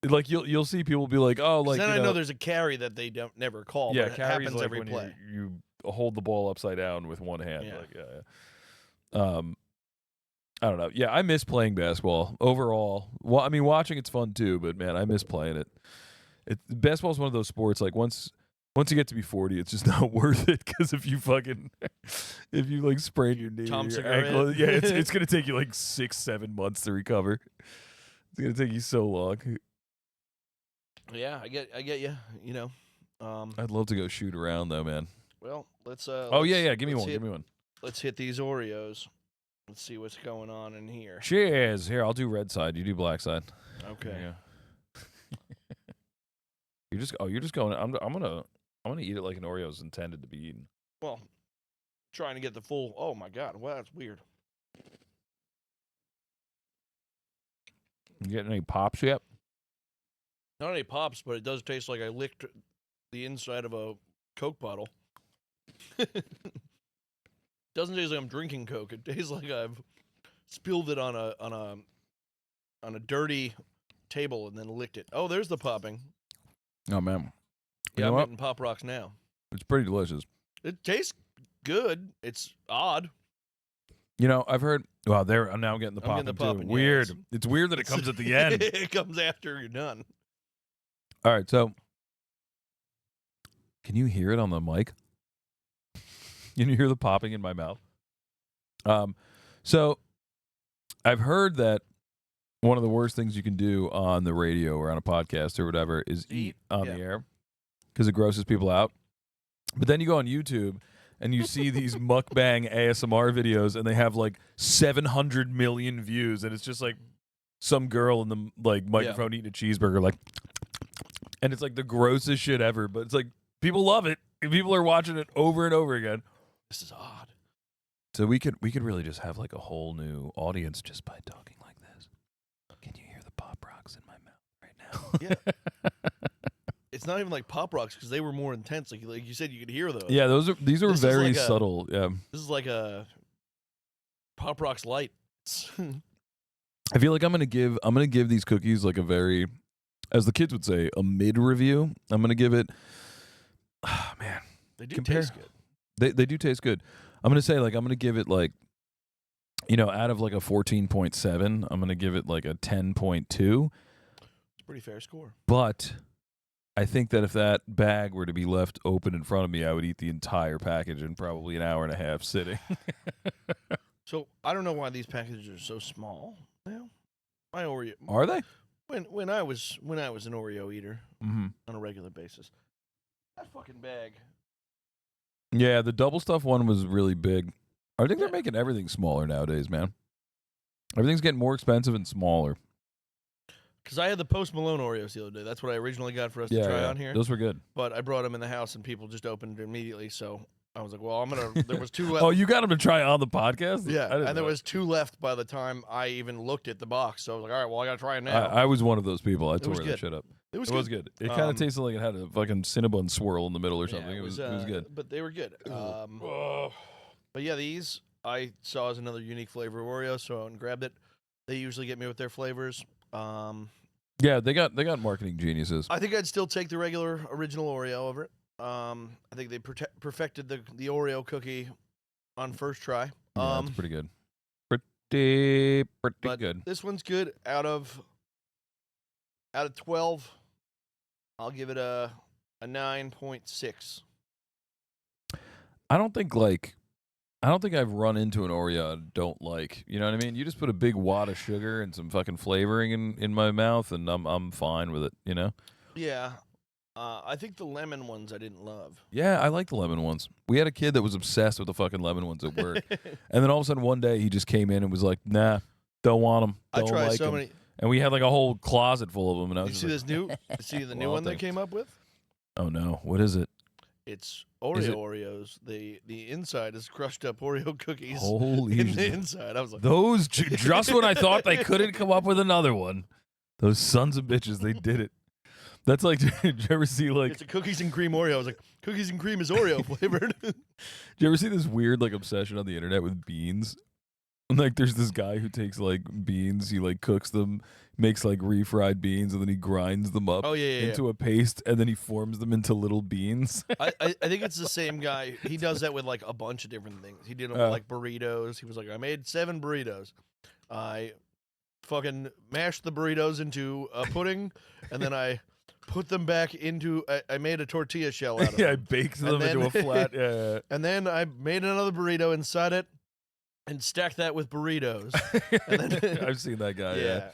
you'll see people be like, oh, like then I know there's a carry that they don't never call. Yeah, but it happens like every when play. You hold the ball upside down with 1 hand. Yeah. I don't know. Yeah, I miss playing basketball overall. Well, I mean, watching it's fun too, but man, I miss playing it. Basketball is one of those sports. Like once you get to be 40, it's just not worth it because if you like sprain your knee, or your ankle, it's gonna take you like 6-7 months to recover. It's gonna take you so long. Yeah, I get you. You know, I'd love to go shoot around though, man. Well, let's. Give me one. Let's hit these Oreos. Let's see what's going on in here. Cheers. Here, I'll do red side. You do black side. Okay. You're just going. I'm gonna eat it like an Oreo is intended to be eaten. Well, trying to get the full. Oh my God! Well, that's weird. You getting any pops yet? Not any pops, but it does taste like I licked the inside of a Coke bottle. Doesn't taste like I'm drinking Coke. It tastes like I've spilled it on a dirty table and then licked it. Oh, there's the popping. Oh man. Yeah, I'm getting Pop Rocks now. It's pretty delicious. It tastes good. It's odd. You know, I've heard. Well, I'm now getting the popping too. Weird. It's weird that it comes at the end. It comes after you're done. All right, so can you hear it on the mic? Can you hear the popping in my mouth? So I've heard that one of the worst things you can do on the radio or on a podcast or whatever is eat on the air because it grosses people out. But then you go on YouTube and you see these mukbang ASMR videos and they have like 700 million views and it's just like some girl in the like microphone eating a cheeseburger like, and it's like the grossest shit ever. But it's like people love it. And people are watching it over and over again. This is odd. So we could really just have like a whole new audience just by talking like this. Can you hear the Pop Rocks in my mouth right now? Yeah. It's not even like Pop Rocks because they were more intense. Like you said, you could hear those. Yeah, these are very subtle. Yeah. This is like a Pop Rocks light. I feel like I'm gonna give these cookies like a very, as the kids would say, a mid review. I'm gonna give it. Oh, man, they do taste good. They do taste good. I'm gonna say like I'm gonna give it like, out of like a 14.7, I'm gonna give it like a 10.2. It's a pretty fair score. But I think that if that bag were to be left open in front of me, I would eat the entire package in probably an hour and a half sitting. So I don't know why these packages are so small now. My Oreo Are they? when I was an Oreo eater Mm-hmm. on a regular basis. That fucking bag. Yeah, the double stuff one was really big. I think they're Yeah. making everything smaller nowadays, man. Everything's getting more expensive and smaller. Because I had the Post Malone Oreos the other day. That's what I originally got for us to try on here. Those were good. But I brought them in the house and people just opened it immediately. So I was like, well, there was 2 left. Oh, you got them to try on the podcast? Yeah, and there was 2 left by the time I even looked at the box. So I was like, all right, well, I got to try it now. I was one of those people. I tore was that good. shit up. It was good. It kind of tasted like it had a fucking Cinnabon swirl in the middle or something. Yeah, it was good. But they were good. But yeah, these I saw as another unique flavor of Oreo, so I went and grabbed it. They usually get me with their flavors. Yeah, they got marketing geniuses. I think I'd still take the regular original Oreo over it. I think they perfected the Oreo cookie on first try. Yeah, that's pretty good. Pretty But good. this one's good. Out of 12, I'll give it a 9.6. I don't think I've run into an Oreo I don't like. You know what I mean? You just put a big wad of sugar and some fucking flavoring in my mouth, and I'm fine with it. You know? Yeah. I think the lemon ones I didn't love. Yeah, I like the lemon ones. We had a kid that was obsessed with the fucking lemon ones at work, and then all of a sudden one day he just came in and was like, "Nah, don't want them. I Don't tried like so 'em." many. And we had like a whole closet full of them. And I was You just see like, this new? You see the new Well, one they thanks. came up with? "Oh no, what is it? It's Is it- Oreos. The inside is crushed up Oreo cookies Holy in the shit. inside. I was like, Those just when I thought they couldn't come up with another one, those sons of bitches, they did it. That's like, did you ever see like, it's a cookies and cream Oreo. I was like, cookies and cream is Oreo flavored. did you ever see this weird like obsession on the internet with beans? Like, there's this guy who takes like beans, he like cooks them, makes like refried beans, and then he grinds them up Oh yeah, into a paste, and then he forms them into little beans. I think it's the same guy. He does that with like a bunch of different things. He did them Oh. with like burritos. He was like, I made 7 burritos. I fucking mashed the burritos into a pudding, and then I put them back into. I made a tortilla shell out of Yeah, I them. baked And them into a then- flat. Yeah. And then I made another burrito inside it, and stacked that with burritos. And then- I've seen that guy. Yeah.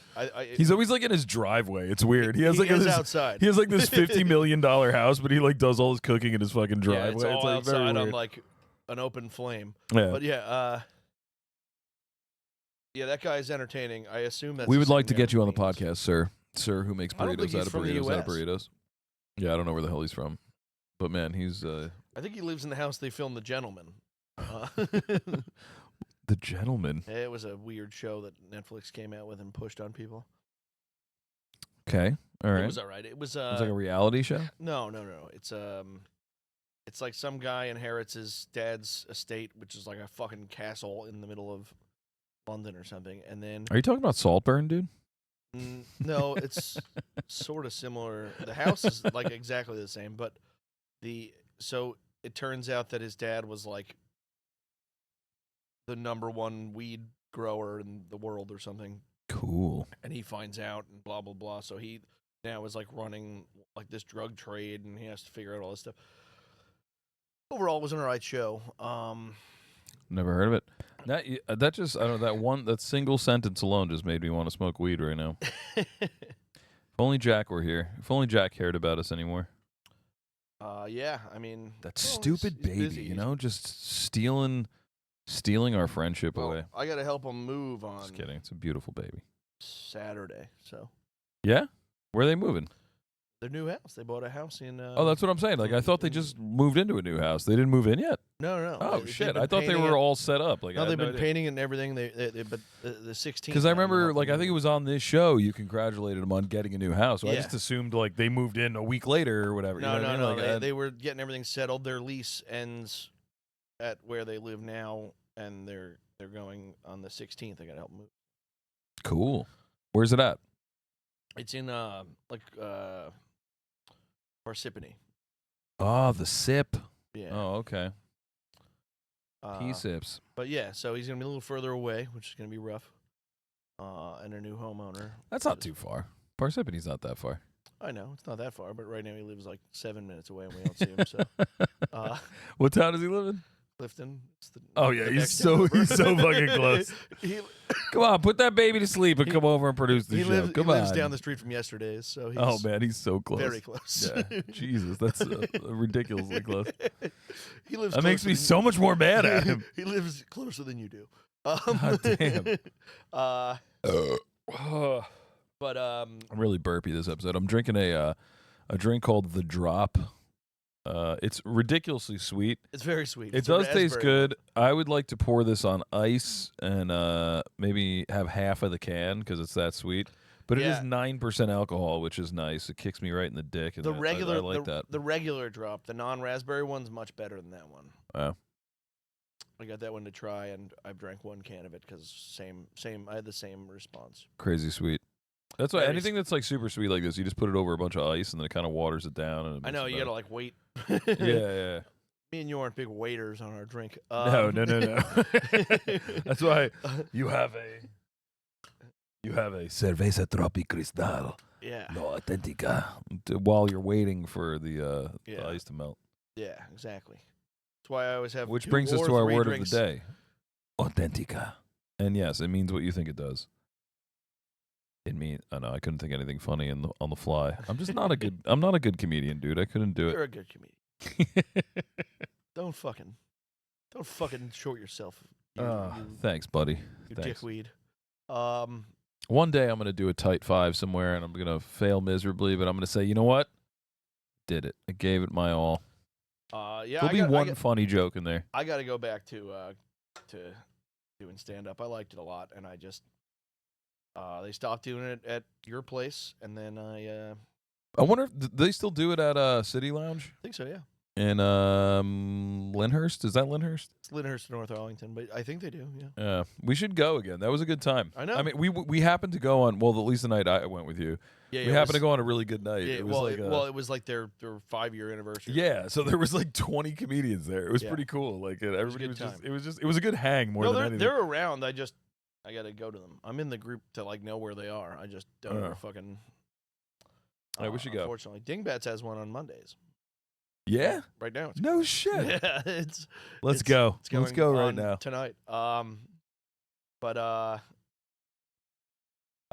He's He's always like in his driveway. It's weird. He has like is this, outside. he has like this $50 million house, but he like does all his cooking in his fucking Yeah, driveway. it's all like very outside on weird. like an open flame. Yeah. But yeah, that guy's entertaining. I assume that's. We the would same like to guy get you who on the paints. podcast, sir. Sir who makes I don't think burritos he's out of from the burritos out of US. burritos. Yeah, I don't know where the hell he's from. But man, he's I think he lives in the house they filmed The Gentleman. the gentleman. It was a weird show that Netflix came out with and pushed on people. Okay. All right. It was all right. It was It's like a reality show? no. It's like some guy inherits his dad's estate, which is like a fucking castle in the middle of London or something, and then Are you talking about Saltburn, dude? no, it's sort of similar. The house is like exactly the same, but so it turns out that his dad was like the #1 weed grower in the world or something, Cool. and he finds out and blah blah blah. So he now is like running like this drug trade, and he has to figure out all this stuff. Overall, it was an alright show. Never heard of it. That just I don't know that single sentence alone just made me want to smoke weed right now. If only Jack were here. If only Jack cared about us anymore. Yeah, I mean That well, stupid he's baby, busy. you know, just stealing our friendship Well, away. I got to help him move on Just kidding. It's a beautiful baby. Saturday. So Yeah? Where are they moving? their new house. They bought a house in. Oh, that's what I'm saying. Like I thought they just moved into a new house. They didn't move in yet. No. Oh They've shit! been I thought they painting were it. all set up. Like No, I they've had been idea. painting and everything. But the 16th. Because I remember, like, I think it was on this show you congratulated them on getting a new house. So I Yeah. just assumed like they moved in a week later or whatever. No, you know what I no, mean? no. Like, They were getting everything settled. Their lease ends at where they live now, and they're going on the 16th. I got to help move. Cool. Where's it at? It's in Parsippany. Oh, the sip. Yeah. Oh, okay. Uh, Pea sips. But yeah, so he's gonna be a little further away, which is gonna be rough. And a new homeowner. That's not too far. Parsippany's not that far. I know it's not that far, but right now he lives like 7 minutes away, and we don't see him. So What town does he live in? Clifton. Oh yeah, he's so fucking close. Come on, put that baby to sleep and come over and produce the show. Come on. He lives down the street from yesterday's, so he's oh man, he's so close. very close. Yeah, Jesus, that's ridiculously close. He lives. That makes me so much more mad at him. He lives closer than you do. God damn. But I'm really burpy this episode. I'm drinking a drink called The Drop. It's ridiculously sweet. It's very sweet. It does taste good. I would like to pour this on ice and maybe have half of the can because it's that sweet. But it is 9% alcohol, which is nice. It kicks me right in the dick. And I like that. The regular drop, the non-raspberry one's much better than that one. Oh. I got that one to try, and I've drank one can of it because same. I had the same response. Crazy sweet. That's why anything that's like super sweet like this, you just put it over a bunch of ice, and then it kind of waters it down. And I know you gotta like wait. yeah. Me and you aren't big waiters on our drink. No. That's why you have a cerveza tropical. Yeah. No auténtica. While you're waiting for the ice to melt. Yeah, exactly. That's why I always have. Which brings us to our word drinks. of the day, auténtica. And yes, it means what you think it does. It means I know I couldn't think of anything funny on the fly. I'm just not a good. I'm not a good comedian, dude. I couldn't do it. You're a good comedian. Don't fucking short yourself. Thanks, buddy. You Thanks. dickweed. One day I'm gonna do a tight 5 somewhere, and I'm gonna fail miserably. But I'm gonna say, you know what? Did it? I gave it my all. Yeah. There'll be one funny joke in there. I got to go back to doing stand up. I liked it a lot, and I just they stopped doing it at your place, and then I wonder if they still do it at City Lounge. I think so, yeah. In Lyndhurst, is that Lyndhurst? It's Lyndhurst, North Arlington, but I think they do. Yeah. Yeah, we should go again. That was a good time. I know. I mean, we happened to go on. Well, at least the night I went with you. Yeah, we happened to go on a really good night. Yeah, it was it was like their 5-year anniversary. Yeah, so there was like 20 comedians there. It was pretty cool. Like everybody was just. It was a good hang more than anything. They're around. I got to go to them. I'm in the group to like know where they are. I just don't ever fucking. We should go. Unfortunately, Dingbats has one on Mondays. Yeah. Right now. No shit. Yeah, Let's go. Let's go right now tonight. But I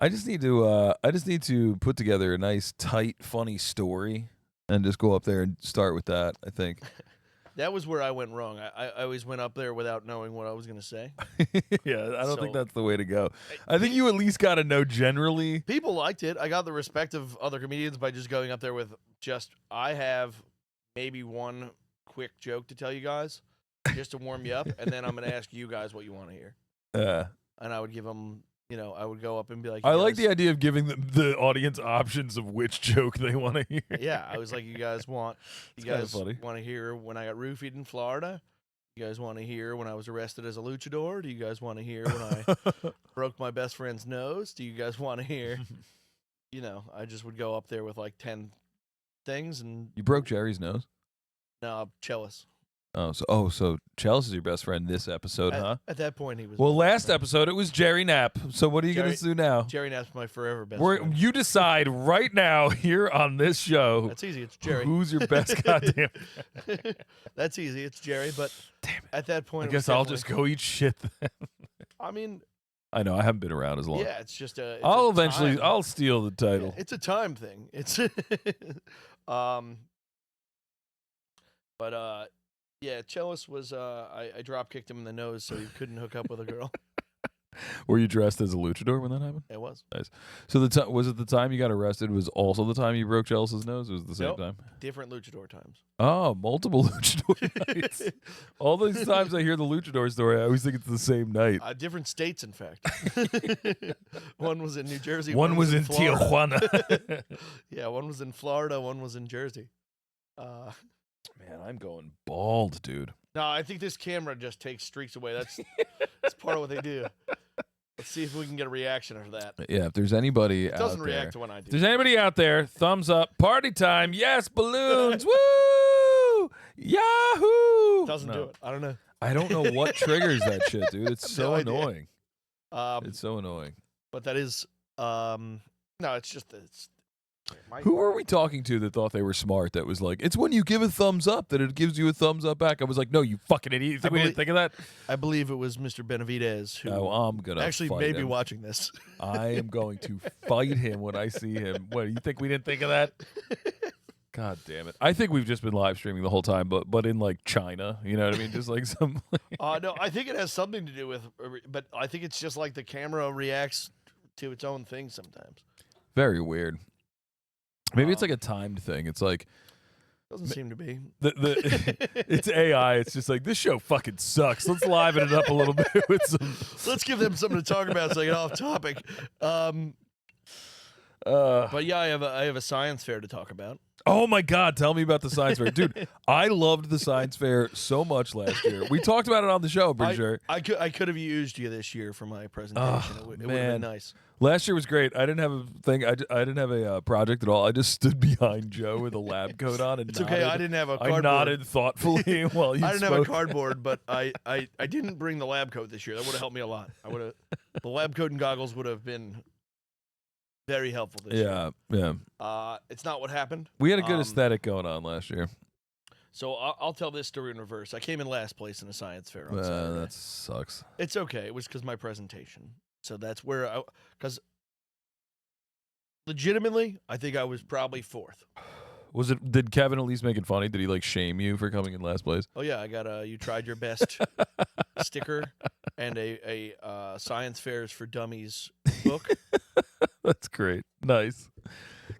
just need to put together a nice, tight, funny story and just go up there and start with that, I think. That was where I went wrong. I always went up there without knowing what I was going to say. Yeah, I don't think that's the way to go. I think you at least got to know generally. People liked it. I got the respect of other comedians by just going up there with I have maybe one quick joke to tell you guys just to warm you up, and then I'm going to ask you guys what you want to hear. And I would give them, I would go up and be like, I like the idea of giving the audience options of which joke they want to hear. Yeah, I was like, you guys want to hear when I got roofied in Florida? You guys want to hear when I was arrested as a luchador? Do you guys want to hear when I broke my best friend's nose? Do you guys want to hear? I just would go up there with like 10 things. And you broke Jerry's nose? No, Chellis. So Chellis is your best friend this episode, huh? At that point, he was. Well, last episode it was Jerry Knapp. So what are you going to do now? Jerry Knapp's my forever best friend. You decide right now here on this show. That's easy. It's Jerry. Who's your best goddamn? That's easy. It's Jerry. But at that point, I guess I'll just go eat shit then. I mean, I know I haven't been around as long. Yeah, it's just a. I'll steal the title. Yeah, it's a time thing. It's but yeah, Chellis was I drop kicked him in the nose so he couldn't hook up with a girl. Were you dressed as a luchador when that happened? It was. Nice. So was it the time you got arrested was also the time you broke Chellis's nose? It was the same time? Different luchador times. Oh, multiple luchador nights. All those times I hear the luchador story, I always think it's the same night. Different states, in fact. One was in New Jersey. One was in Tijuana. Yeah, one was in Florida. One was in Jersey. Man, I'm going bald, dude. No, I think this camera just takes streaks away. That's part of what they do. Let's see if we can get a reaction of that. Yeah, if there's anybody it doesn't react to when I do. If there's anybody out there, thumbs up, party time, yes, balloons, woo, yahoo. Doesn't do it. I don't know. I don't know what triggers that shit, dude. It's so annoying. It's so annoying. But that is, no, it's just Who were we talking to that thought they were smart? That was like, it's when you give a thumbs up that it gives you a thumbs up back. I was like, no, you fucking idiot. You think we didn't think of that? I believe it was Mr. Benavidez who I'm gonna actually fight may be him. watching this. I am going to fight him when I see him. What, you think we didn't think of that? God damn it. I think we've just been live streaming the whole time, but in like China, you know what I mean? Just like some... No, I think it has something to do with, but I think it's just like the camera reacts to its own thing sometimes. Very weird. Maybe it's like a timed thing. It's like... Doesn't seem to be. It's AI. It's just like, this show fucking sucks. Let's liven it up a little bit with some... Let's give them something to talk about so I get off topic. But yeah, I have a science fair to talk about. Oh my God, tell me about the science fair. Dude, I loved the science fair so much last year. We talked about it on the show, I'm pretty sure. I could have used you this year for my presentation. It would have been nice. Last year was great. I didn't have a thing. I didn't have a project at all. I just stood behind Joe with a lab coat on and it's nodded. okay. I didn't have a cardboard. I nodded thoughtfully while you I didn't spoke. have a cardboard, but I didn't bring the lab coat this year. That would have helped me a lot. The lab coat and goggles would have been very helpful this year. Yeah. It's not what happened. We had a good aesthetic going on last year. So I'll tell this story in reverse. I came in last place in a science fair on Saturday. That sucks. It's okay. It was because my presentation. So that's where because legitimately, I think I was probably fourth. Did Kevin at least make it funny? Did he like shame you for coming in last place? Oh yeah, I got a "You tried your best" sticker and a Science Fairs for Dummies book. That's great. Nice.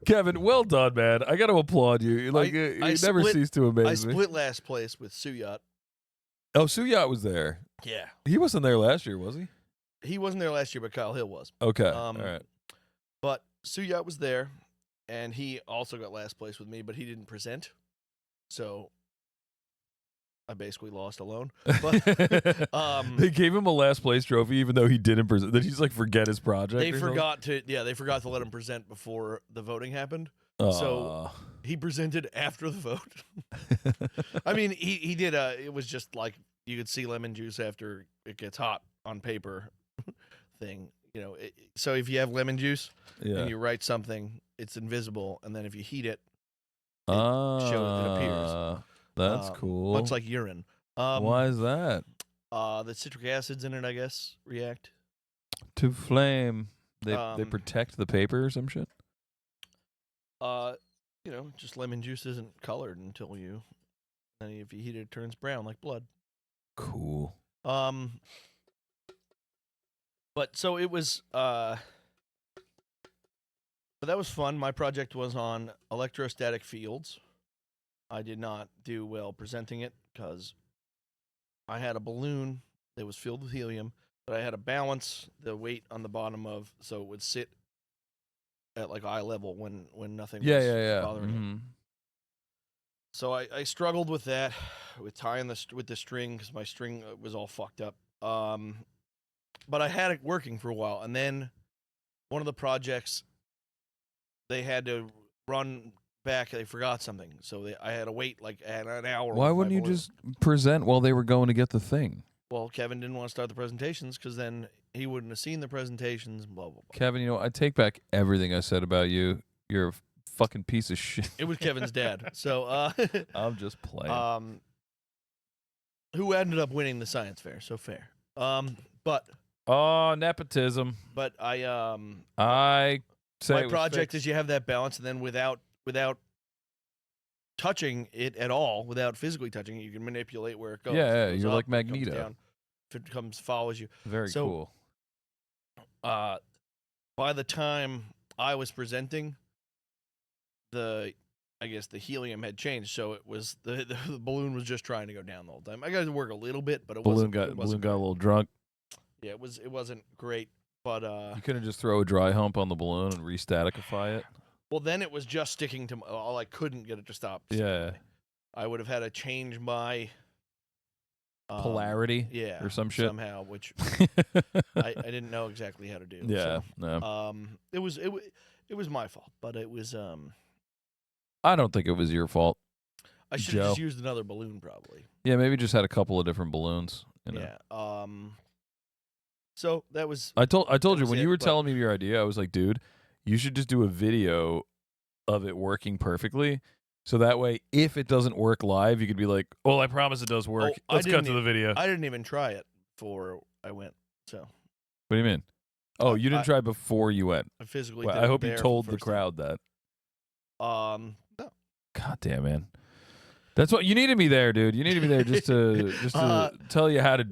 Kevin, well done, man. I got to applaud you. You never cease to amaze me. I split last place with Suyat. Oh, Suyat was there. Yeah. He wasn't there last year, was he? He wasn't there last year, but Kyle Hill was. Okay. All right. But Suyat was there, and he also got last place with me, but he didn't present. So I basically lost alone. But they gave him a last place trophy even though he didn't present. Did he just like forget his project? They forgot to let him present before the voting happened. So he presented after the vote. I mean, he did it was just like you could see lemon juice after it gets hot on paper thing. You know, so if you have lemon juice and you write something, it's invisible, and then if you heat it, it appears. That's cool. Much like urine. Why is that? The citric acids in it, I guess, react to flame. They protect the paper or some shit. Just lemon juice isn't colored until and if you heat it, it turns brown like blood. Cool. But so it was. But that was fun. My project was on electrostatic fields. I did not do well presenting it because I had a balloon that was filled with helium, but I had to balance the weight on the bottom so it would sit at like eye level when nothing was bothering it. So I struggled with that, with tying with the string because my string was all fucked up. But I had it working for a while, and then one of the projects they had to run back. They forgot something, so I had to wait like an hour. Why wouldn't you just present while they were going to get the thing? Well, Kevin didn't want to start the presentations because then he wouldn't have seen the presentations. Blah blah blah. Kevin, I take back everything I said about you. You're a fucking piece of shit. It was Kevin's dad. So I'm just playing. Who ended up winning the science fair? So fair. But nepotism. But I say my project is you have that balance, and then without touching it at all, without physically touching it, you can manipulate where it goes. Yeah, it goes you're up, like it comes Magneto. down. If it follows you. Very cool. By the time I was presenting, I guess the helium had changed, so it was the balloon was just trying to go down the whole time. I got to work a little bit, but balloon got a little drunk. Yeah, it wasn't great, but you couldn't just throw a dry hump on the balloon and re-staticify it. Well, then it was just sticking to all. I couldn't get it to stop. Yeah, I would have had to change my polarity, or some shit somehow, which I didn't know exactly how to do. Yeah, so, no. It was my fault, but it was. I don't think it was your fault. I should have just used another balloon, probably. Yeah, maybe just had a couple of different balloons. Yeah. So that was. I told you when you were telling me your idea, I was like, dude, you should just do a video of it working perfectly. So that way, if it doesn't work live, you could be like, "Well, I promise it does work. Oh, Let's cut to the video." I didn't even try it before I went. So What do you mean? Oh, you didn't try before you went. I physically. Well, did I it hope you there told for the crowd that. No. God damn, man. That's what you needed me there, dude. You needed me there just to tell you how to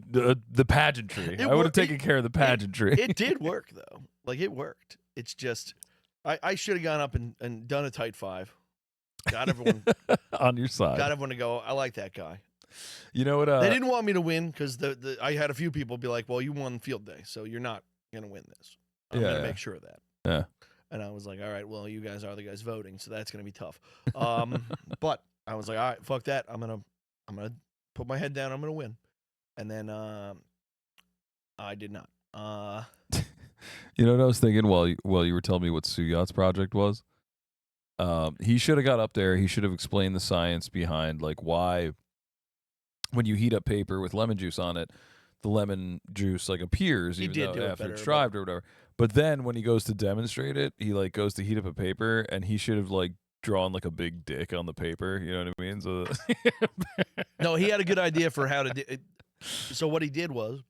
the pageantry. I would have taken care of the pageantry. It did work though. Like it worked. It's just I should have gone up and done a tight 5. Got everyone on your side. Got everyone to go. I like that guy. You know what? They didn't want me to win because I had a few people be like, "Well, you won field day, so you're not gonna win this. I'm gonna make sure of that." Yeah. And I was like, "All right, well, you guys are the guys voting, so that's gonna be tough." But I was like, "All right, fuck that. I'm gonna put my head down. I'm gonna win." And then I did not. You know what I was thinking while you were telling me what Suyat's project was? He should have got up there. He should have explained the science behind like why when you heat up paper with lemon juice on it, the lemon juice like appears even though after it's dried or whatever. But then when he goes to demonstrate it, he like goes to heat up a paper and he should have like drawn like a big dick on the paper. You know what I mean? So no, he had a good idea for how to do it. So what he did was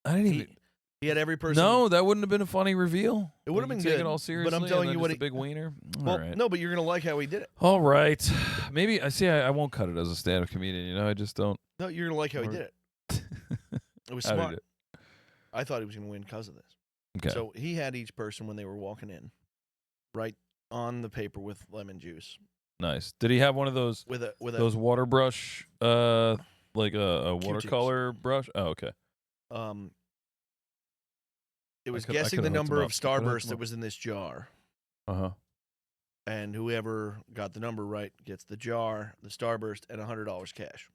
I didn't even. He had every person. No, that wouldn't have been a funny reveal. It would have been good. Take it all seriously. But I'm telling you what, a big wiener. Well, all right. No, but you're gonna like how he did it. All right, maybe I see. I won't cut it as a stand-up comedian. You know, I just don't. No, you're gonna like how he did it. It was smart. I thought he was gonna win because of this. Okay. So he had each person when they were walking in, right on the paper with lemon juice. Nice. Did he have one of those with those water brush, like a watercolor brush? Oh, okay. It was guessing the number of Starburst that was in this jar. Uh-huh. And whoever got the number right gets the jar, the Starburst, and $100 cash.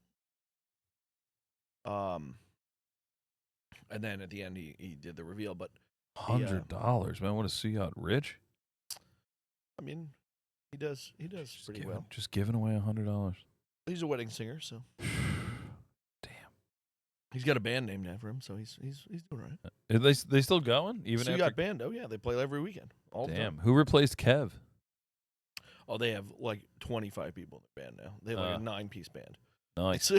And then at the end he did the reveal, but $100, man. What a Suyat rich. I mean, he does pretty well. Just giving away $100. He's a wedding singer, so he's got a band named after him, so he's doing right. Are they still going? Even so you after got band? Oh yeah, they play every weekend. All the time. Who replaced Kev? Oh, they have like 25 people in the band now. They have like a 9-piece band. Nice,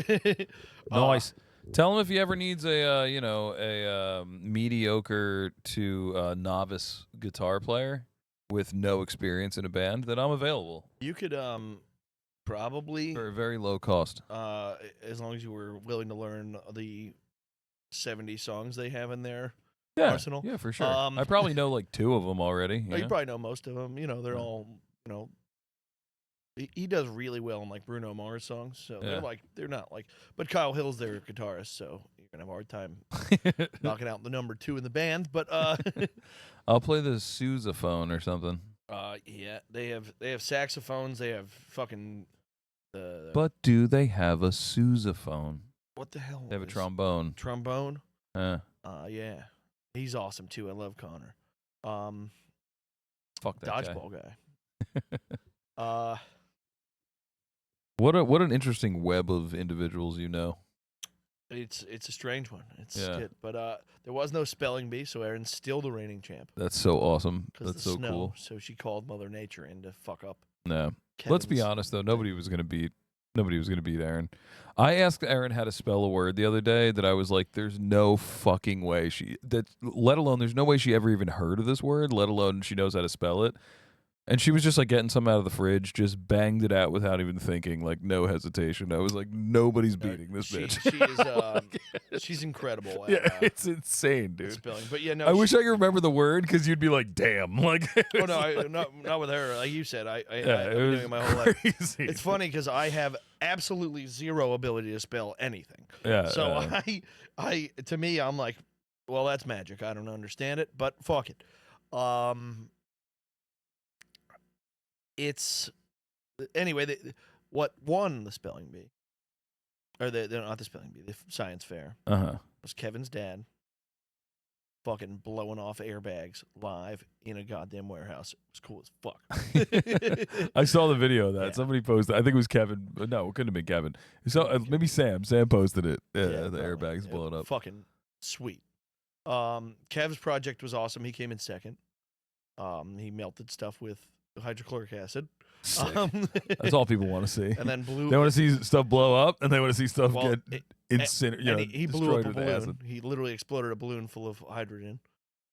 nice. Tell him if he ever needs a mediocre to novice guitar player with no experience in a band, that I'm available. You could probably for a very low cost. As long as you were willing to learn the 70 songs they have in their arsenal. Yeah, for sure. I probably know like 2 of them already. You probably know most of them. You know, they're all, you know, he does really well in like Bruno Mars songs. So they're not like, but Kyle Hill's their guitarist, so you're gonna have a hard time knocking out the number 2 in the band. But I'll play the sousaphone or something. Yeah, they have saxophones. They have fucking. But do they have a sousaphone? What the hell? They have a trombone. Trombone? Yeah. He's awesome too. I love Connor. Fuck that dodgeball guy. What an interesting web of individuals you know. It's a strange one. But there was no spelling bee, so Erin's still the reigning champ. That's so awesome. That's so snow, cool. So she called Mother Nature in to fuck up. No. Let's be honest though, nobody was gonna beat Erin. I asked Erin how to spell a word the other day that I was like, there's no fucking way there's no way she ever even heard of this word, let alone she knows how to spell it. And she was just like getting something out of the fridge, just banged it out without even thinking, like no hesitation. I was like, nobody's beating this bitch. She is, she's incredible. It's insane, dude. Spelling, but yeah, no. I wish I could remember the word because you'd be like, damn, like. Oh no, not with her. Like you said, I've been doing it my whole life. It's funny because I have absolutely zero ability to spell anything. Yeah. So I to me, I'm like, well, that's magic. I don't understand it, but fuck it. It's anyway. What won the spelling bee, or they're not the spelling bee, the science fair? Was Kevin's dad fucking blowing off airbags live in a goddamn warehouse. It was cool as fuck. I saw the video of that. Yeah. Somebody posted. I think it was Kevin. No, it couldn't have been Kevin. So maybe Sam. Sam posted it. The airbags blowing up. Fucking sweet. Kev's project was awesome. He came in second. He melted stuff with hydrochloric acid. Sick. That's all people want to see. And then blew. They want to see stuff blow up, and they want to see stuff Well, get incinerated. He blew up a destroyed with acid. balloon. He literally exploded a balloon full of hydrogen.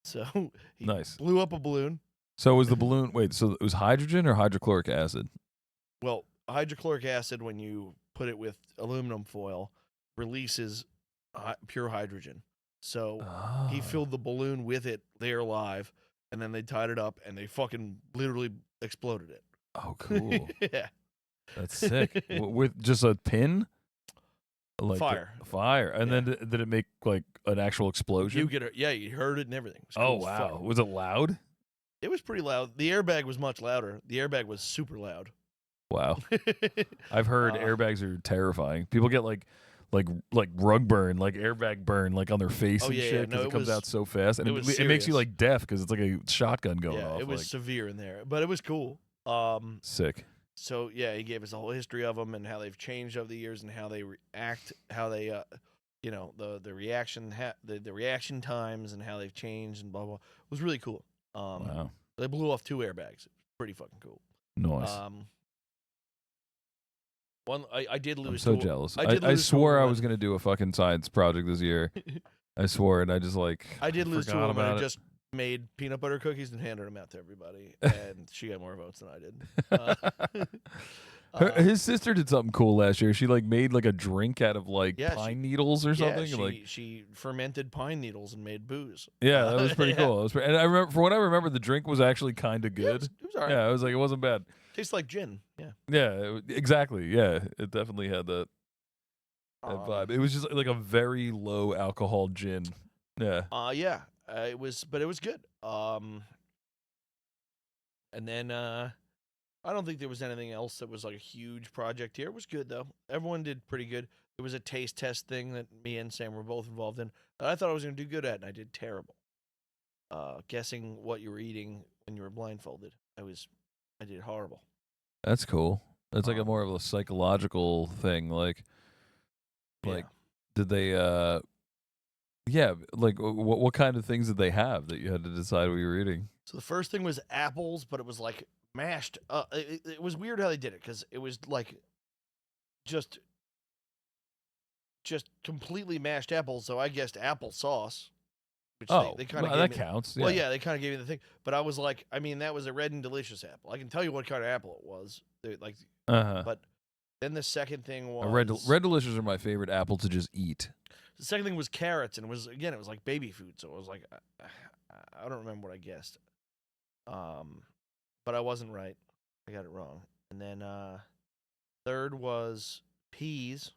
So he Nice. blew up a balloon. So was the balloon? Wait, so it was hydrogen or hydrochloric acid? Well, hydrochloric acid, when you put it with aluminum foil, releases pure hydrogen. So he filled the balloon with it there live, and then they tied it up, and they fucking literally exploded it. Oh, cool. Yeah. That's sick. With just a pin? Like Fire. And then did it make like an actual explosion? You heard it and everything. It was Oh, cool as wow. fuck. Was it loud? It was pretty loud. The airbag was much louder. The airbag was super loud. Wow. I've heard airbags are terrifying. People get like rug burn, like airbag burn, like on their face and shit because it comes out so fast, and it makes you like deaf because it's like a shotgun going off. Yeah, it was severe in there, but it was cool. Sick. So yeah, he gave us a whole history of them and how they've changed over the years and how they react, how they, the reaction, the reaction times and how they've changed and blah blah. It was really cool. Wow. They blew off 2 airbags. Pretty fucking cool. Nice. I did lose. I'm so jealous. I swore I was gonna do a fucking science project this year. I swore, and I just I did lose 2 of them. about I it. just made peanut butter cookies and handed them out to everybody, and she got more votes than I did. His sister did something cool last year. She like made like a drink out of like pine needles or something. She fermented pine needles and made booze. Yeah, that was pretty cool. And I remember, from what I remember, the drink was actually kind of good. It was all right. Yeah, it wasn't bad. Tastes like gin. Yeah. Yeah, exactly. Yeah, it definitely had that vibe. It was just like a very low alcohol gin. Yeah. Yeah. It was good. And then I don't think there was anything else that was like a huge project here. It was good though. Everyone did pretty good. There was a taste test thing that me and Sam were both involved in that I thought I was going to do good at, and I did terrible. Guessing what you were eating when you were blindfolded. I did horrible. That's cool. That's like a more of a psychological thing. Like did they? Like what kind of things did they have that you had to decide what you were eating? So the first thing was apples, but it was like mashed. It was weird how they did it because it was like just completely mashed apples. So I guessed apple sauce. Which they kind of that counts. Well, yeah, they kind of gave me the thing, but I was like, I mean, that was a red and delicious apple. I can tell you what kind of apple it was. But then the second thing was red delicious are my favorite apple to just eat. The second thing was carrots, and it was like baby food. So it was like, I don't remember what I guessed, but I wasn't right. I got it wrong. And then third was peas,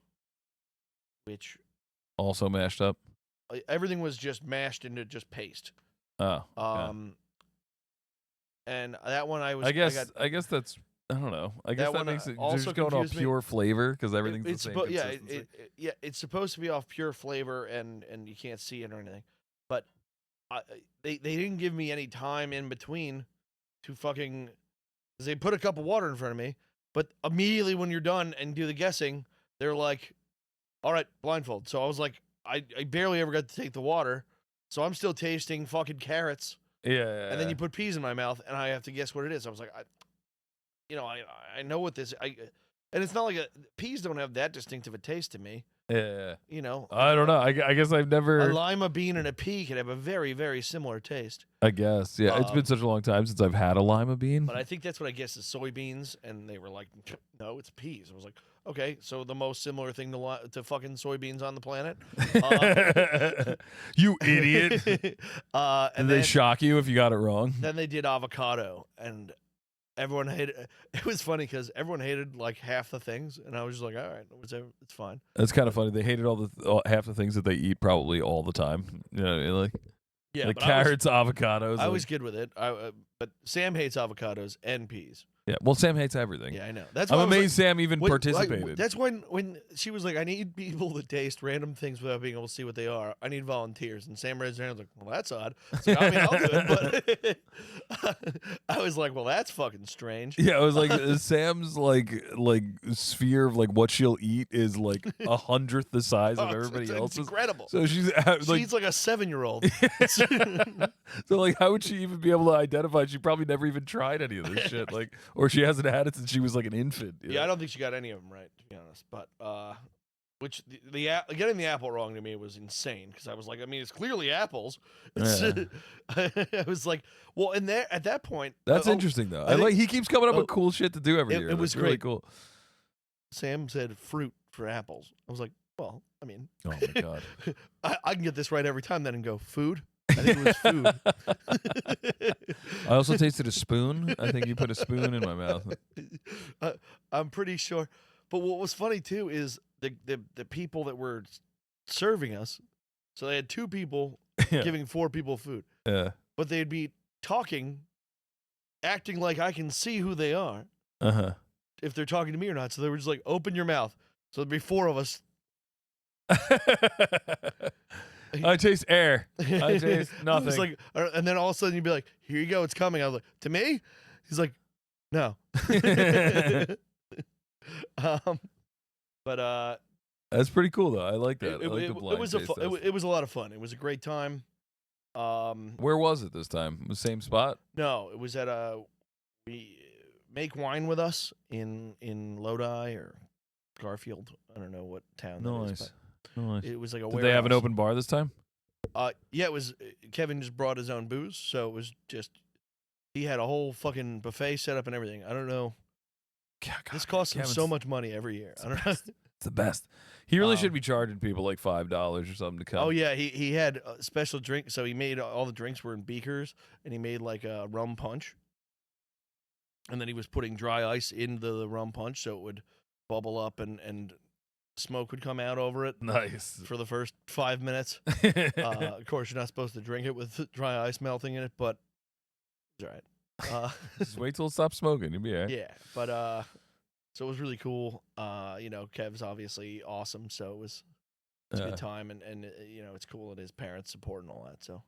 which also mashed up. Everything was just mashed into just paste. Oh. And that one I guess that's, I don't know. I guess that makes it just going off pure flavor because everything's the same consistency. It's supposed to be off pure flavor and you can't see it or anything. But they didn't give me any time in between to fucking, because they put a cup of water in front of me, but immediately when you're done and do the guessing, they're like, all right, blindfold. So I was like, I barely ever got to take the water, so I'm still tasting fucking carrots. Yeah. And then you put peas in my mouth, and I have to guess what it is. I was like, I know what this. And it's not like peas don't have that distinctive a taste to me. Yeah. I don't know. I guess I've never. A lima bean and a pea could have a very, very similar taste. I guess. Yeah. It's been such a long time since I've had a lima bean. But I think that's what I guess is soybeans, and they were like, no, it's peas. I was like, okay, so the most similar thing to fucking soybeans on the planet. You idiot. And they shock you if you got it wrong? Then they did avocado, and everyone hated it. It was funny because everyone hated like half the things, and I was just like, all right, it's fine. It's kind of funny. They hated half the things that they eat probably all the time. You know what I mean? Like carrots, avocados. I was good with it. But Sam hates avocados and peas. Yeah, well, Sam hates everything. Yeah, I know. That's I'm amazed Sam even participated. That's when she was like, I need people to taste random things without being able to see what they are. I need volunteers. And Sam raised her hand and was like, well, that's odd. So, I mean, I'll do it. But I was like, well, that's fucking strange. Yeah, I was like, Sam's like sphere of like what she'll eat is like 100th the size of everybody else's. It's incredible. So she's she's like a 7-year-old. So like, how would she even be able to identify? She probably never even tried any of this shit. Like, or she hasn't had it since she was like an infant. Yeah, I don't think she got any of them right, to be honest. But which getting the apple wrong to me was insane because I was like, I mean, it's clearly apples. Yeah. I was like, well, and there at that point, That's interesting though. I like he keeps coming up with cool shit to do every year. It was really great. Cool. Sam said fruit for apples. I was like, well, I mean, oh my god, I can get this right every time. Then and go food. I think it was food. I also tasted a spoon. I think you put a spoon in my mouth. I'm pretty sure. But what was funny too is the people that were serving us. So they had 2 people giving 4 people food. Yeah. But they'd be talking, acting like I can see who they are. If they're talking to me or not. So they were just like, open your mouth. So there'd be 4 of us. I taste air. I taste nothing. It's like, and then all of a sudden you'd be like, here you go, it's coming. I was like, to me? He's like, no. But that's pretty cool though. I like that. It was a lot of fun. It was a great time. Where was it this time? The same spot? No, it was at we Make Wine With Us in Lodi or Garfield. I don't know what town that is. Nice. It was like a Did warehouse. they have an open bar this time? Yeah, it was. Kevin just brought his own booze, so it was just. He had a whole fucking buffet set up and everything. I don't know. God, this costs him so much money every year. I don't know. It's the best. He really should be charging people like $5 or something to come. Oh yeah, he had a special drink. So he made all the drinks were in beakers, and he made like a rum punch. And then he was putting dry ice into the rum punch, so it would bubble up and smoke would come out over it. Nice. For the first 5 minutes. Of course, you're not supposed to drink it with dry ice melting in it, but it's all right. Just wait till it stops smoking. You'll be all right. Yeah, but so it was really cool. Kev's obviously awesome, so it was a good time, and it's cool that his parents support and all that. So,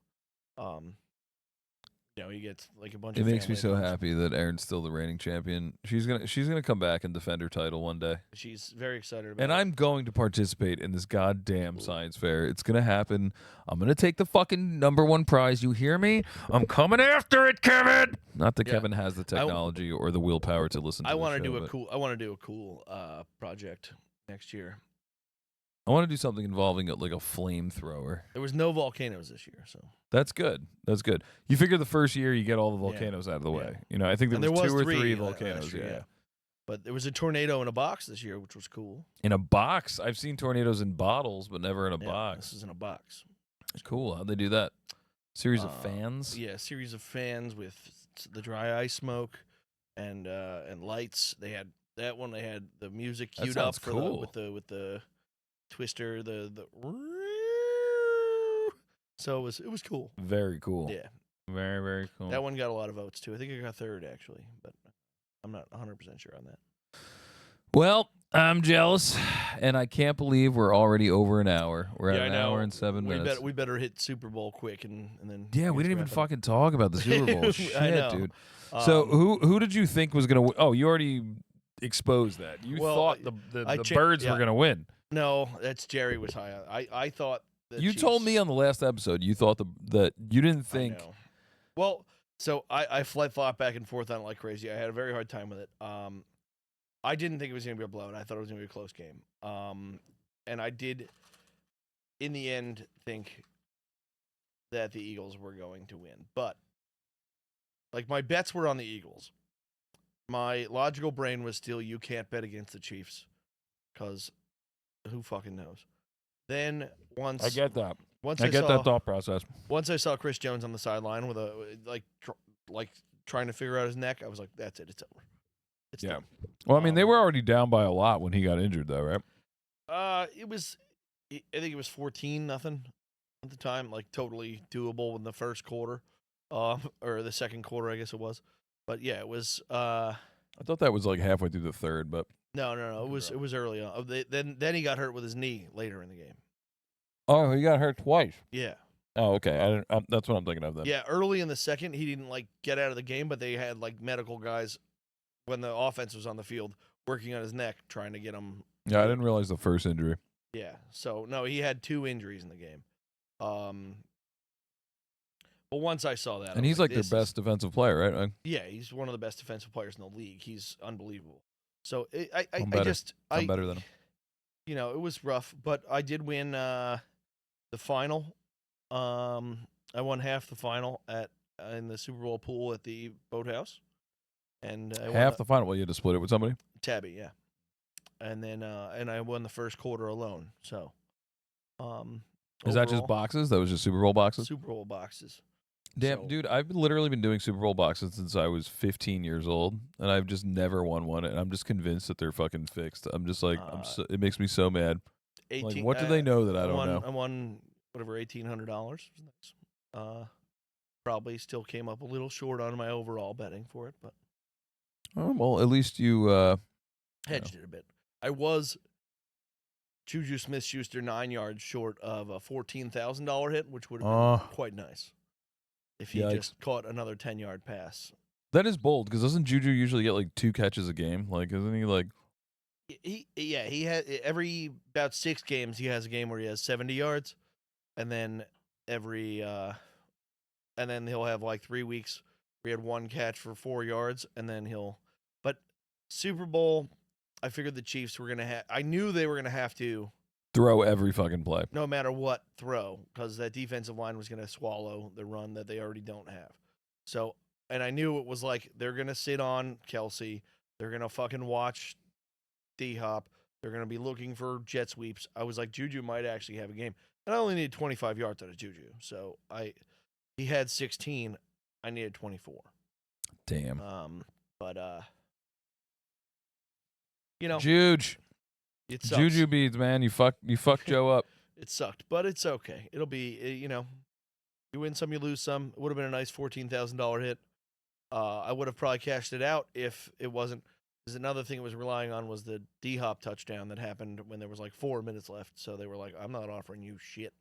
he gets like a bunch. It of makes me so events. happy that Erin's still the reigning champion. She's gonna come back and defend her title one day. She's very excited about and it. I'm going to participate in this goddamn science fair. It's gonna happen. I'm gonna take the fucking #1 prize. You hear me? I'm coming after it, Kevin. Not that Kevin has the technology or the willpower to listen to I want to do I want to do a cool project next year. I want to do something involving like a flamethrower. There was no volcanoes this year, so that's good. That's good. You figure the first year you get all the volcanoes out of the way. I think there was 2 or 3 volcanoes. Year, but there was a tornado in a box this year, which was cool. In a box? I've seen tornadoes in bottles, but never in a box. This is in a box. Cool. How'd they do that? Series of fans? Yeah, series of fans with the dry ice smoke and lights. They had that one. They had the music queued up for with the twister. The so it was cool. Very cool. Yeah, very very cool. That one got a lot of votes too. I think it got 3rd actually, but I'm not 100% sure on that. Well, I'm jealous, and I can't believe we're already over an hour. We're at an hour and 7 minutes. We better hit Super Bowl quick and then. Yeah, we didn't even fucking talk about the Super Bowl. Shit, I know. Dude. So who did you think was gonna win? Oh, you already exposed that. You thought the Birds were gonna win. No, that's Jerry was high on. I thought. You told me on the last episode you thought that you didn't think. I know. Well, so I flip-flop back and forth on it like crazy. I had a very hard time with it. I didn't think it was going to be a blowout. I thought it was going to be a close game. And I did, in the end, think that the Eagles were going to win. But, like, my bets were on the Eagles. My logical brain was still, you can't bet against the Chiefs. Because who fucking knows? Then once... I get that. Once I get that thought process. Once I saw Chris Jones on the sideline with trying to figure out his neck, I was like, that's it. It's over. It's done. Well, I mean, they were already down by a lot when he got injured, though, right? I think it was 14-0 at the time, like totally doable in the first quarter, or the second quarter, I guess it was. But yeah, it was. I thought that was like halfway through the third, but no, it was early on. Then he got hurt with his knee later in the game. Oh, he got hurt twice. Yeah. Oh, okay. That's what I'm thinking of then. Yeah, early in the second, he didn't get out of the game, but they had medical guys when the offense was on the field working on his neck, trying to get him. Yeah, I didn't realize the first injury. Yeah, so no, he had 2 injuries in the game. But once I saw that, And he's like their this best defensive player, right? yeah, he's one of the best defensive players in the league. He's unbelievable. So I'm better than him. It was rough, but I did win the final. I won half the final in the Super Bowl pool at the Boathouse, and I Half the final. Well, you had to split it with somebody. Tabby, yeah, and then and I won the first quarter alone. So, is that just boxes? That was just Super Bowl boxes. Super Bowl boxes. Damn, dude, I've literally been doing Super Bowl boxes since I was 15 years old, and I've just never won one. And I'm just convinced that they're fucking fixed. I'm just like, it makes me so mad. 18, like, what do they know that I don't know? I won whatever $1,800. Probably still came up a little short on my overall betting for it, but well, at least you hedged it a bit. I was Juju Smith-Schuster 9 yards short of a $14,000 hit, which would have been quite nice if he just caught another 10-yard pass. That is bold, because doesn't Juju usually get like 2 catches a game? Like, isn't he like? He had every about 6 games he has a game where he has 70 yards, and then and then he'll have like 3 weeks where he had 1 catch for 4 yards, and then but Super Bowl, I figured the Chiefs were gonna have. I knew they were gonna have to throw every fucking play, no matter what throw, because that defensive line was gonna swallow the run that they already don't have. So, and I knew it was like they're gonna sit on Kelsey, they're gonna fucking watch D-Hop, they're gonna be looking for jet sweeps. I was like, Juju might actually have a game, and I only needed 25 yards out of Juju, so he had 16, I needed 24. Damn. But Juge. It sucks. Juju beads, man. You fucked Joe up. It sucked, but it's okay. It'll be, you win some, you lose some. It would have been a nice $14,000 hit. I would have probably cashed it out if it wasn't. Because another thing it was relying on was the D-Hop touchdown that happened when there was like 4 minutes left. So they were like, I'm not offering you shit,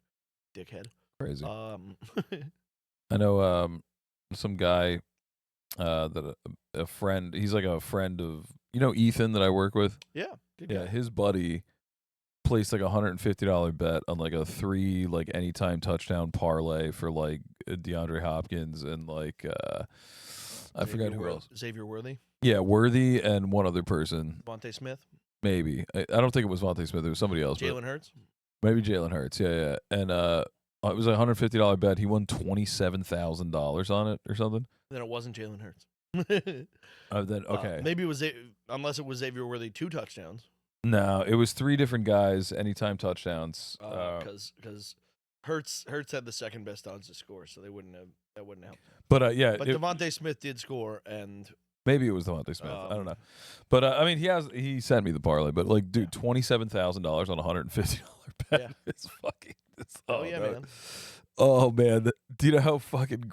dickhead. Crazy. I know some guy that a friend, he's like a friend of, Ethan that I work with? Yeah. Good guy. His buddy placed like $150 bet on like a 3 like anytime touchdown parlay for like DeAndre Hopkins and like I forgot who else. Xavier Worthy? Yeah, Worthy and one other person. Vontae Smith? Maybe. I don't think it was Vontae Smith. It was somebody else. Jalen Hurts? Maybe Jalen Hurts. Yeah. And it was a $150 bet. He won $27,000 on it or something. Then it wasn't Jalen Hurts. Then okay. Maybe it was unless it was Xavier Worthy 2 touchdowns. No, it was 3 different guys, anytime touchdowns. Because Hurts had the second best odds to score, so that wouldn't help. But But Devontae Smith did score, and maybe it was Devontae Smith. I don't know. But I mean, he sent me the parlay. But like, dude, $27,000 on a $150 bet. Yeah. It's fucking. Man. Oh man, do you know how fucking?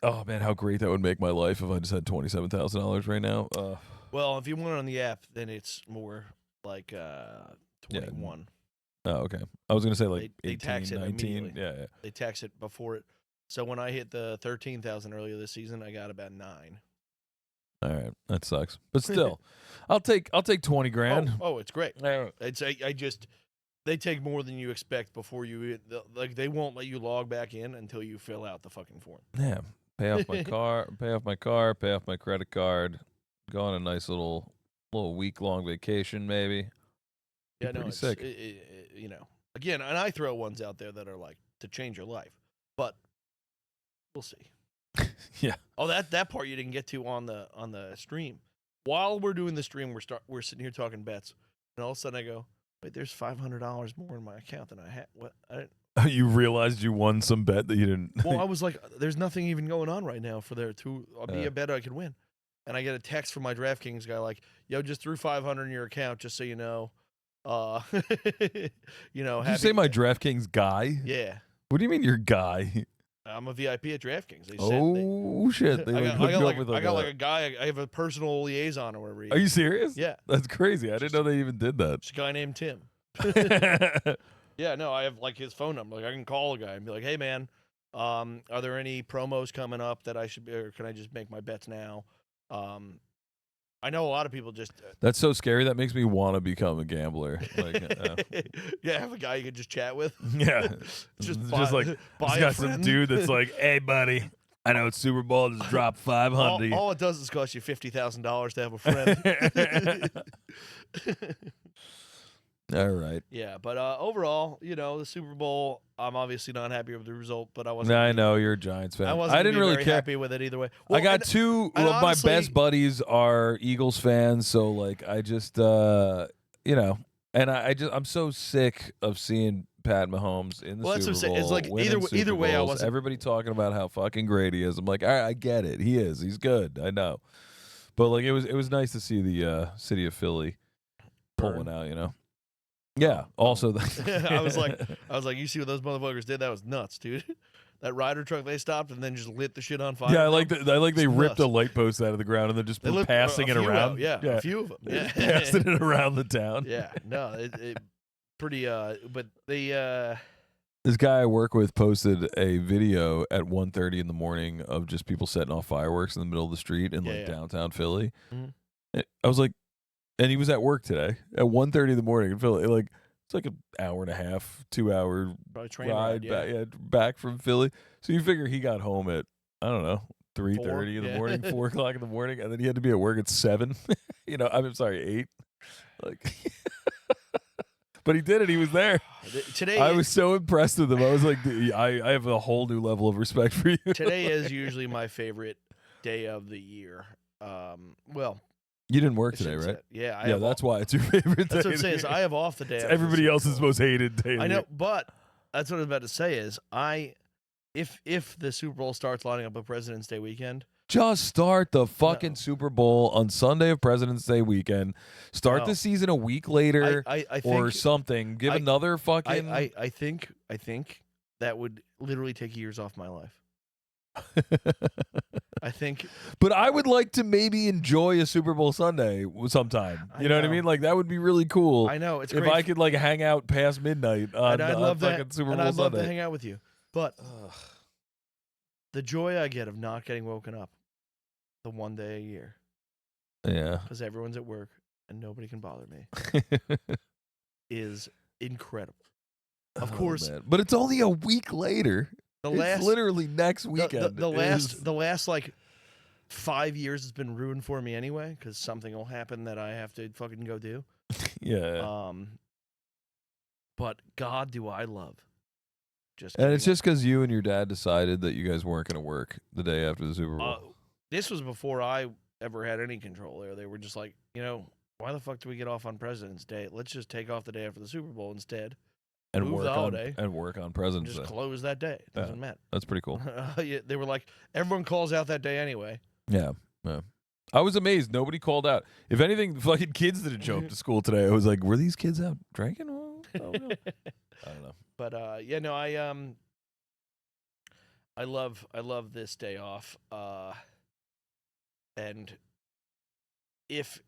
Oh man, how great that would make my life if I just had $27,000 right now. Well, if you want it on the app, then it's more like 21. Oh, okay. I was gonna say like they 18, tax it 19. immediately. Yeah. They tax it before it. So when I hit the 13,000 earlier this season, I got about 9. All right, that sucks, but still, I'll take 20 grand. Oh, it's great. They take more than you expect before you like. They won't let you log back in until you fill out the fucking form. Yeah, pay off my car, pay off my credit card, go on a nice little week-long vacation, maybe. Yeah, no, it's sick. Again, and I throw ones out there that are like to change your life, but we'll see. Yeah. Oh, that part you didn't get to on the stream. While we're doing the stream, we're sitting here talking bets, and all of a sudden I go, wait, there's $500 more in my account than I had. What? You realized you won some bet that you didn't. Well, I was like, there's nothing even going on right now for there to be a bet I could win. And I get a text from my DraftKings guy like, yo, just threw $500 in your account just so you know. Did you say my DraftKings guy? Yeah. What do you mean your guy? I'm a VIP at DraftKings. Shit! I got like a guy. I have a personal liaison or whatever. Are you serious? Yeah, that's crazy. I didn't know they even did that. Just a guy named Tim. Yeah, no, I have like his phone number. Like I can call a guy and be like, "Hey, man, are there any promos coming up that I should be, or can I just make my bets now?" I know a lot of people just That's so scary. That makes me want to become a gambler. Like, yeah, have a guy you can just chat with. yeah, just like buy got a friend. some dude that's like, hey, buddy, I know it's Super Bowl. Just drop $500. All it does is cost you $50,000 to have a friend. All right. Yeah, but overall, the Super Bowl, I'm obviously not happy with the result, but I wasn't. Now I know you're a Giants fan. I wasn't. didn't really very care. happy with it either way. I got two. and My honestly, best buddies are Eagles fans, so like I just and I'm so sick of seeing Pat Mahomes in the Well, that's what I'm Super saying. Bowl. It's like winning either way, I Bowls, wasn't. Everybody talking about how fucking great he is. I'm like, all right, I get it. He is. He's good. I know. But like it was nice to see the city of Philly pulling out. Yeah. Also, I was like, you see what those motherfuckers did? That was nuts, dude. That Ryder truck they stopped and then just lit the shit on fire. Yeah, I like they ripped nuts. a light post out of the ground and then just were passing it around. A few of them. Yeah, passing it around the town. Yeah, no, it pretty. But they. This guy I work with posted a video at 1:30 in the morning of just people setting off fireworks in the middle of the street in downtown Philly. Mm-hmm. I was like, and he was at work today at 1:30 in the morning in Philly. Like it's like an hour and a half, 2 hour train ride back from Philly. So you figure he got home at 3:30 in the morning, 4 o'clock in the morning, and then he had to be at work at 7. I'm sorry, 8. Like. But he did it. He was there. Today, I was so impressed with him. I was like, I have a whole new level of respect for you. Today is usually my favorite day of the year. Well, you didn't work today, right? Yeah, that's why it's your favorite day. That's what I'm saying. Is I have off the day. It's everybody else's most hated day. I know, but that's what I was about to say. Is if the Super Bowl starts lining up a President's Day weekend. Just start the fucking Super Bowl on Sunday of President's Day weekend. Start the season a week later I think, or something. Give another fucking. I think that would literally take years off my life. I think. But I would like to maybe enjoy a Super Bowl Sunday sometime. You know what I mean? Like that would be really cool. I know it's if great. I could like hang out past midnight on I'd love that. Super Bowl I'd love Sunday. to hang out with you, but the joy I get of not getting woken up the one day a year. Yeah. Because everyone's at work and nobody can bother me. is incredible. Of course. Man. But it's only a week later. It's literally next weekend. The last like 5 years has been ruined for me anyway, because something will happen that I have to fucking go do. Yeah. But God, do I love. And it's just because you and your dad decided that you guys weren't going to work the day after the Super Bowl. This was before I ever had any control there. They were just like, why the fuck do we get off on President's Day? Let's just take off the day after the Super Bowl instead. And move work the holiday. And work on President's Day. Just close that day. It doesn't matter. That's pretty cool. They were like, everyone calls out that day anyway. Yeah. I was amazed. Nobody called out. If anything, the fucking kids didn't show up to school today. I was like, were these kids out drinking? I don't know. But I love this day off. And if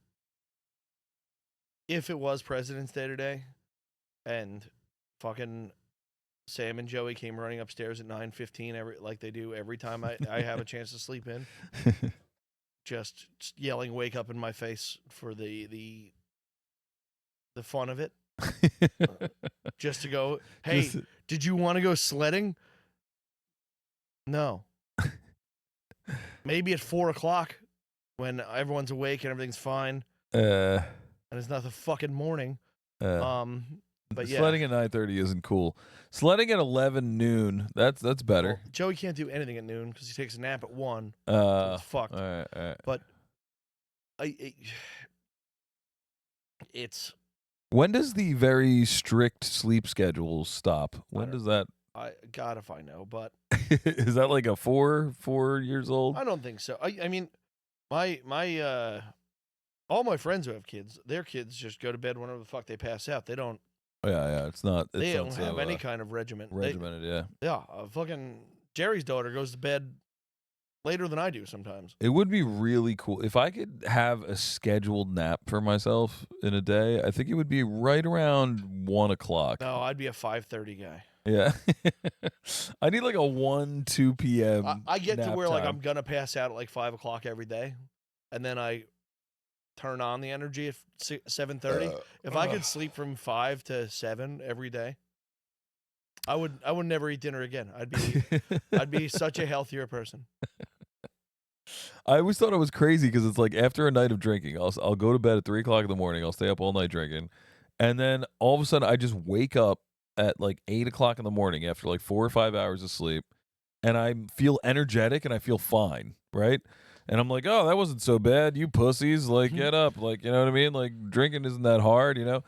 it was President's Day today, and fucking Sam and Joey came running upstairs at 9:15 like they do every time I have a chance to sleep in, just yelling "wake up" in my face for the fun of it, just to go, hey, did you want to go sledding? No. Maybe at 4 o'clock when everyone's awake and everything's fine, and it's not the fucking morning. But yeah, sledding at 9:30 isn't cool. Sledding at 11 noon, that's better. Well, Joey can't do anything at noon because he takes a nap at 1. It's fucked. All right. But it's. When does the very strict sleep schedule stop? When does that? God, if I know, but is that like a 4 years old? I don't think so. I mean, my all my friends who have kids, their kids just go to bed whenever the fuck they pass out. They don't. Yeah. It's not. They don't have any kind of regiment. Regimented, yeah. Yeah, fucking Jerry's daughter goes to bed later than I do sometimes. It would be really cool if I could have a scheduled nap for myself in a day. I think it would be right around 1 o'clock. No, I'd be a 5:30 guy. Yeah. I need like a 1-2 p.m. I get to where time. like I'm gonna pass out at like 5 o'clock every day, and then I turn on the energy at 7:30. If I could sleep from 5 to 7 every day, I would never eat dinner again. I'd be such a healthier person. I always thought it was crazy because it's like after a night of drinking, I'll go to bed at 3:00 in the morning. I'll stay up all night drinking, and then all of a sudden I just wake up at like 8:00 in the morning after like 4 or 5 hours of sleep, and I feel energetic and I feel fine, right? And I'm like, oh, that wasn't so bad. You pussies, like get up, like you know what I mean? Like drinking isn't that hard, you know?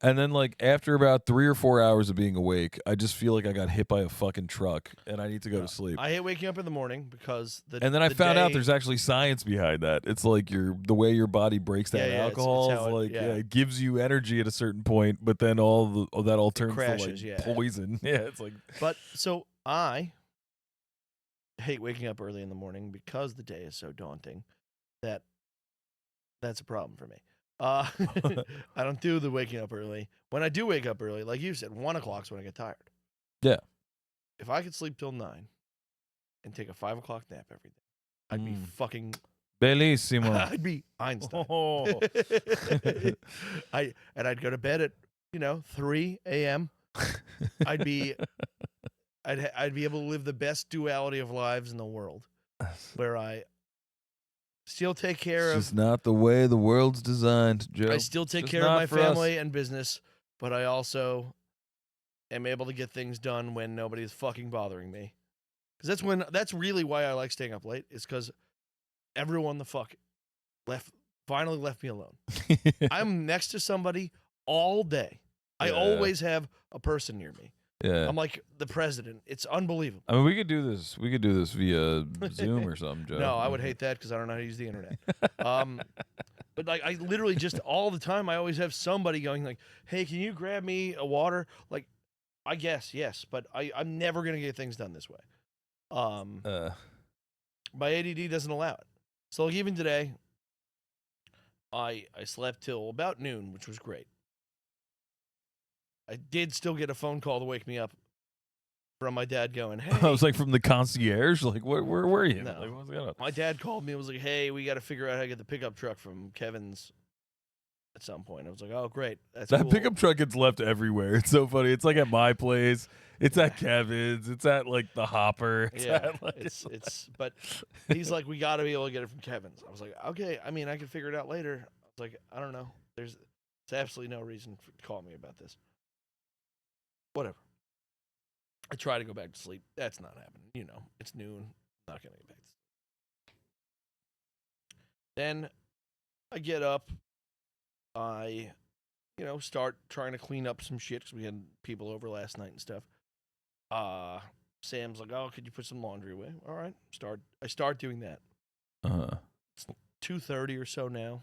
And then, like, after about 3 or 4 hours of being awake, I just feel like I got hit by a fucking truck, and I need to go to sleep. I hate waking up in the morning because and then I found out there's actually science behind that. It's like the way your body breaks down alcohol, it gives you energy at a certain point, but then all that turns crashes, to like poison. Yeah, it's like. But so I hate waking up early in the morning because the day is so daunting. That's a problem for me. I don't do the waking up early. When I do wake up early, like you said, 1 o'clock is when I get tired. Yeah. If I could sleep till 9 and take a 5 o'clock nap every day, I'd be fucking bellissimo. I'd be Einstein. I'd go to bed at 3 a.m. I'd be able to live the best duality of lives in the world, where I still take care of. It's just not the way the world's designed, Joe. I still take care of my family and business, but I also am able to get things done when nobody's fucking bothering me. Because that's really why I like staying up late. Is because everyone finally left me alone. I'm next to somebody all day. I always have a person near me. Yeah. I'm like the president. It's unbelievable. I mean, we could do this. We could do this via Zoom or something, Joe. No, I would hate that because I don't know how to use the internet. But like, I literally just all the time, I always have somebody going like, "Hey, can you grab me a water?" Like, I guess yes, but I'm never gonna get things done this way. My ADD doesn't allow it. So like even today, I slept till about noon, which was great. I did still get a phone call to wake me up from my dad going, "Hey." I was like, from the concierge? Like, where were you? No. Like, what's going on? My dad called me and was like, "Hey, we got to figure out how to get the pickup truck from Kevin's at some point." I was like, "Oh, great. That's that cool." pickup truck gets left everywhere. It's so funny. It's like at my place. It's at Kevin's. It's at like the Hopper. But he's like, "We got to be able to get it from Kevin's." I was like, "Okay. I mean, I can figure it out later." I was like, "I don't know. There's absolutely no reason to call me about this." Whatever. I try to go back to sleep. That's not happening. It's noon. I'm not going to get back to sleep. Then I get up. I, start trying to clean up some shit because we had people over last night and stuff. Sam's like, "Oh, could you put some laundry away?" All right. I start doing that. It's 2:30 or so now.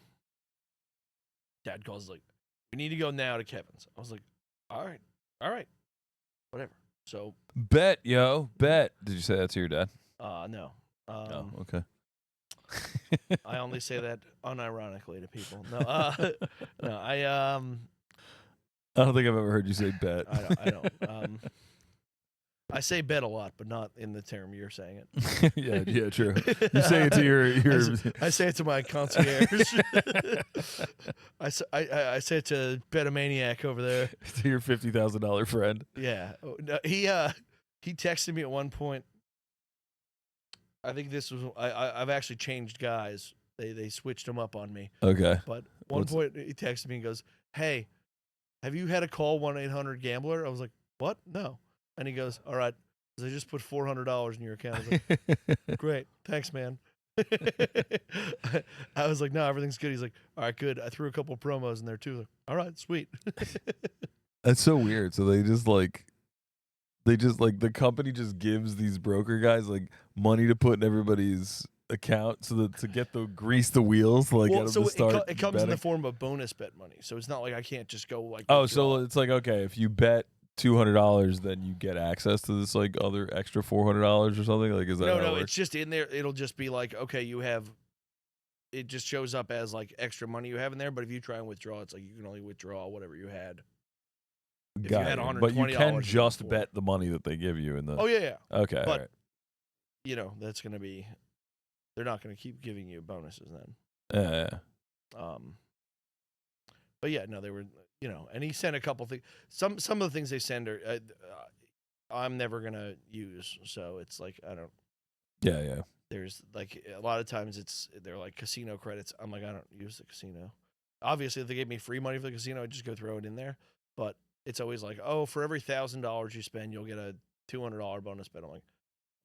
Dad calls like, "We need to go now to Kevin's." I was like, all right. Whatever. So bet. Did you say that to your dad? No. Oh, okay. I only say that unironically to people. No, no. I don't think I've ever heard you say bet. I don't. I say bet a lot, but not in the term you're saying it. yeah, true. You say it to your. I say it to my concierge. I say it to Betamaniac over there. To your $50,000 friend. Yeah. No, he texted me at one point. I think this was I've actually changed guys. They switched them up on me. Okay. But one point he texted me and goes, "Hey, have you had to call 1-800-GAMBLER?" I was like, "What? No." And he goes, "All right, I just put $400 in your account." I was like, "Great, thanks, man." I was like, "No, everything's good." He's like, "All right, good. I threw a couple promos in there too." Like, "All right, sweet." That's so weird. So they just like the company just gives these broker guys like money to put in everybody's account so that to get the grease the wheels like well, so it comes betting. in the form of bonus bet money. So it's not like I can't just go like. Oh, so it's like, okay, if you bet $200, then you get access to this like other extra $400 or something. Like, is that no? It's just in there. It'll just be like, okay, you have. It just shows up as like extra money you have in there. But if you try and withdraw, it's like you can only withdraw whatever you had. If you had $120, but you can just bet the money that they give you in the. Oh yeah. Okay, but all right. that's gonna be. They're not gonna keep giving you bonuses then. Yeah. But yeah, no, they were, and he sent a couple things. Some of the things they send are I'm never gonna use. So it's like I don't. Yeah. There's like a lot of times they're like casino credits. I'm like I don't use the casino. Obviously, if they gave me free money for the casino, I'd just go throw it in there. But it's always like, oh, for every $1,000 you spend, you'll get a $200 bonus bet. I'm like,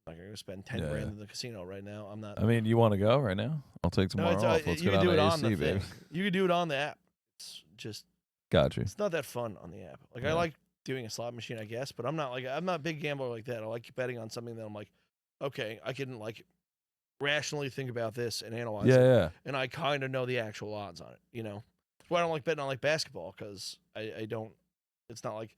I'm not gonna spend 10 grand in the casino right now. I'm not. I mean, you want to go right now? I'll take tomorrow off. Let's you get can do on it AC, on the baby. thing. You can do it on the app. It's just Got you. it's not that fun on the app. Like I like doing a slot machine, I guess, but I'm not a big gambler like that. I like betting on something that I'm like, okay, I can like rationally think about this and analyze it. Yeah. And I kind of know the actual odds on it, That's why I don't like betting on like basketball because I don't. It's not like,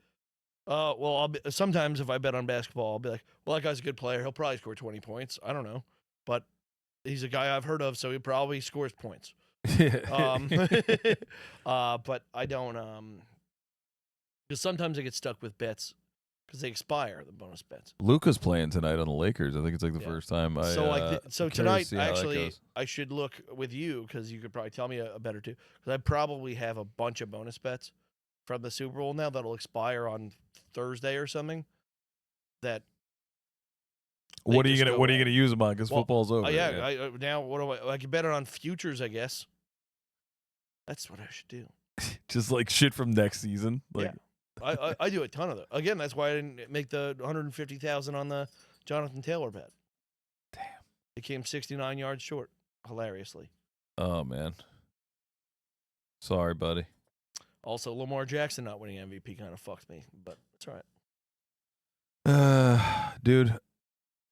well, sometimes if I bet on basketball, I'll be like, well, that guy's a good player. He'll probably score 20 points. I don't know, but he's a guy I've heard of, so he probably scores points. But I don't. Because sometimes I get stuck with bets because they expire, the bonus bets. Luka's playing tonight on the Lakers. I think it's like the first time. So tonight, actually, I should look with you because you could probably tell me a bet or two. Because I probably have a bunch of bonus bets from the Super Bowl now that'll expire on Thursday or something. That. What are you gonna use them on? Because football's over. Now what do I can bet it on futures, I guess. That's what I should do. Just like shit from next season. Like, I do a ton of it. Again, that's why I didn't make the 150,000 on the Jonathan Taylor bet. Damn. It came 69 yards short, hilariously. Oh man. Sorry, buddy. Also, Lamar Jackson not winning MVP kind of fucked me, but it's all right. Dude,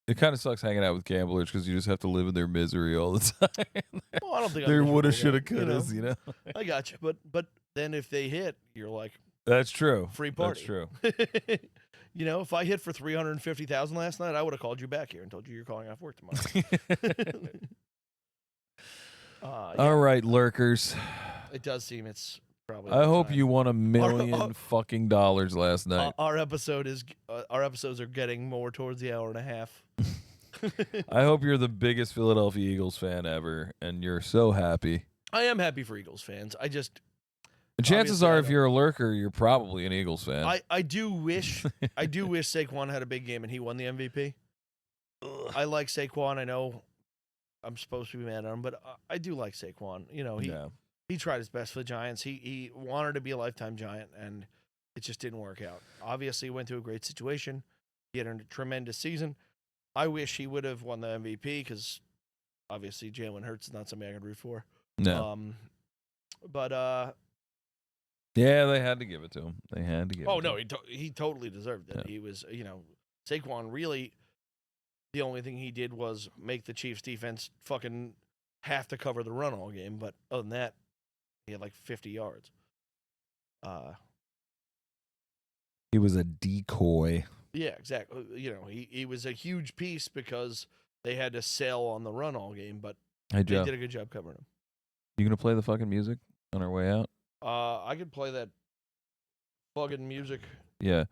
it kind of sucks hanging out with gamblers because you just have to live in their misery all the time. Well, I don't think there woulda, shoulda, couldas, I got you, but then if they hit, you're like, that's true. Free party. That's true. If I hit for 350,000 last night, I would have called you back here and told you you're calling off work tomorrow. All right, lurkers. It does seem it's probably. I hope you won $1 million fucking dollars last night. Our episodes are getting more towards the hour and a half. I hope you're the biggest Philadelphia Eagles fan ever, and you're so happy. I am happy for Eagles fans. Chances are, if you're a lurker, you're probably an Eagles fan. I do wish Saquon had a big game and he won the MVP. I like Saquon. I know I'm supposed to be mad at him, but I do like Saquon. He tried his best for the Giants. He wanted to be a lifetime Giant, and it just didn't work out. Obviously, he went through a great situation. He had a tremendous season. I wish he would have won the MVP because obviously Jalen Hurts is not somebody I could root for. No. Yeah, they had to give it to him. They had to give it to him. Oh, no, he totally deserved it. Yeah. He was, Saquon really, the only thing he did was make the Chiefs defense fucking have to cover the run all game. But other than that, he had like 50 yards. He was a decoy. Yeah, exactly. He was a huge piece because they had to sell on the run all game, but they did a good job covering him. You going to play the fucking music on our way out? I could play that fucking music. Yeah.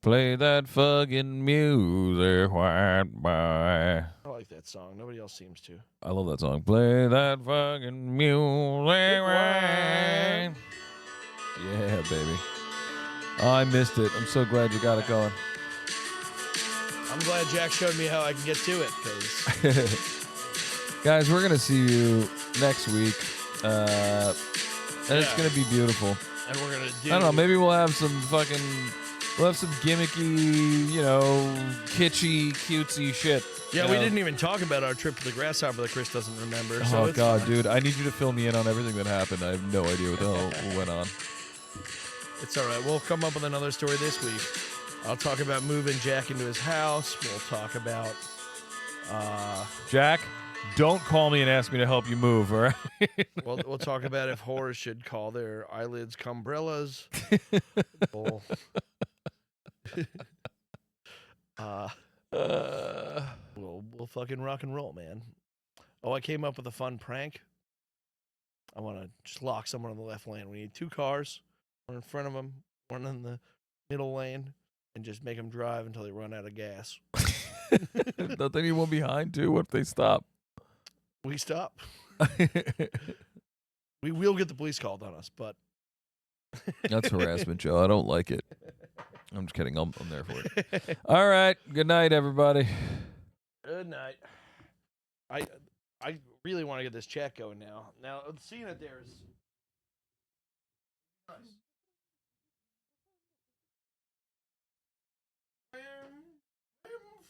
Play that fucking music, white boy. I like that song. Nobody else seems to. I love that song. Play that fucking music, white. Yeah, baby. Oh, I missed it. I'm so glad you got it going. I'm glad Jack showed me how I can get to it. Cause... Guys, we're going to see you next week. And it's going to be beautiful. And we're going to do... I don't know. Maybe we'll have some gimmicky, kitschy, cutesy shit. Yeah, we didn't even talk about our trip to the Grasshopper that Chris doesn't remember. Oh, God, dude. I need you to fill me in on everything that happened. I have no idea what the hell went on. It's all right. We'll come up with another story this week. I'll talk about moving Jack into his house. We'll talk about... Jack, don't call me and ask me to help you move, all right? We'll talk about if whores should call their eyelids cumbrellas. We'll fucking rock and roll, man. Oh, I came up with a fun prank. I want to just lock someone in the left lane. We need 2 cars, one in front of them, one in the middle lane, and just make them drive until they run out of gas. Don't they need one behind, too? What if they stop? We stop. We will get the police called on us, but That's harassment, Joe. I don't like it. I'm just kidding. I'm there for it. All right. Good night, everybody. Good night. I really want to get this chat going now. Now, seeing it there is nice. Flim,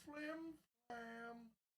flim, flam.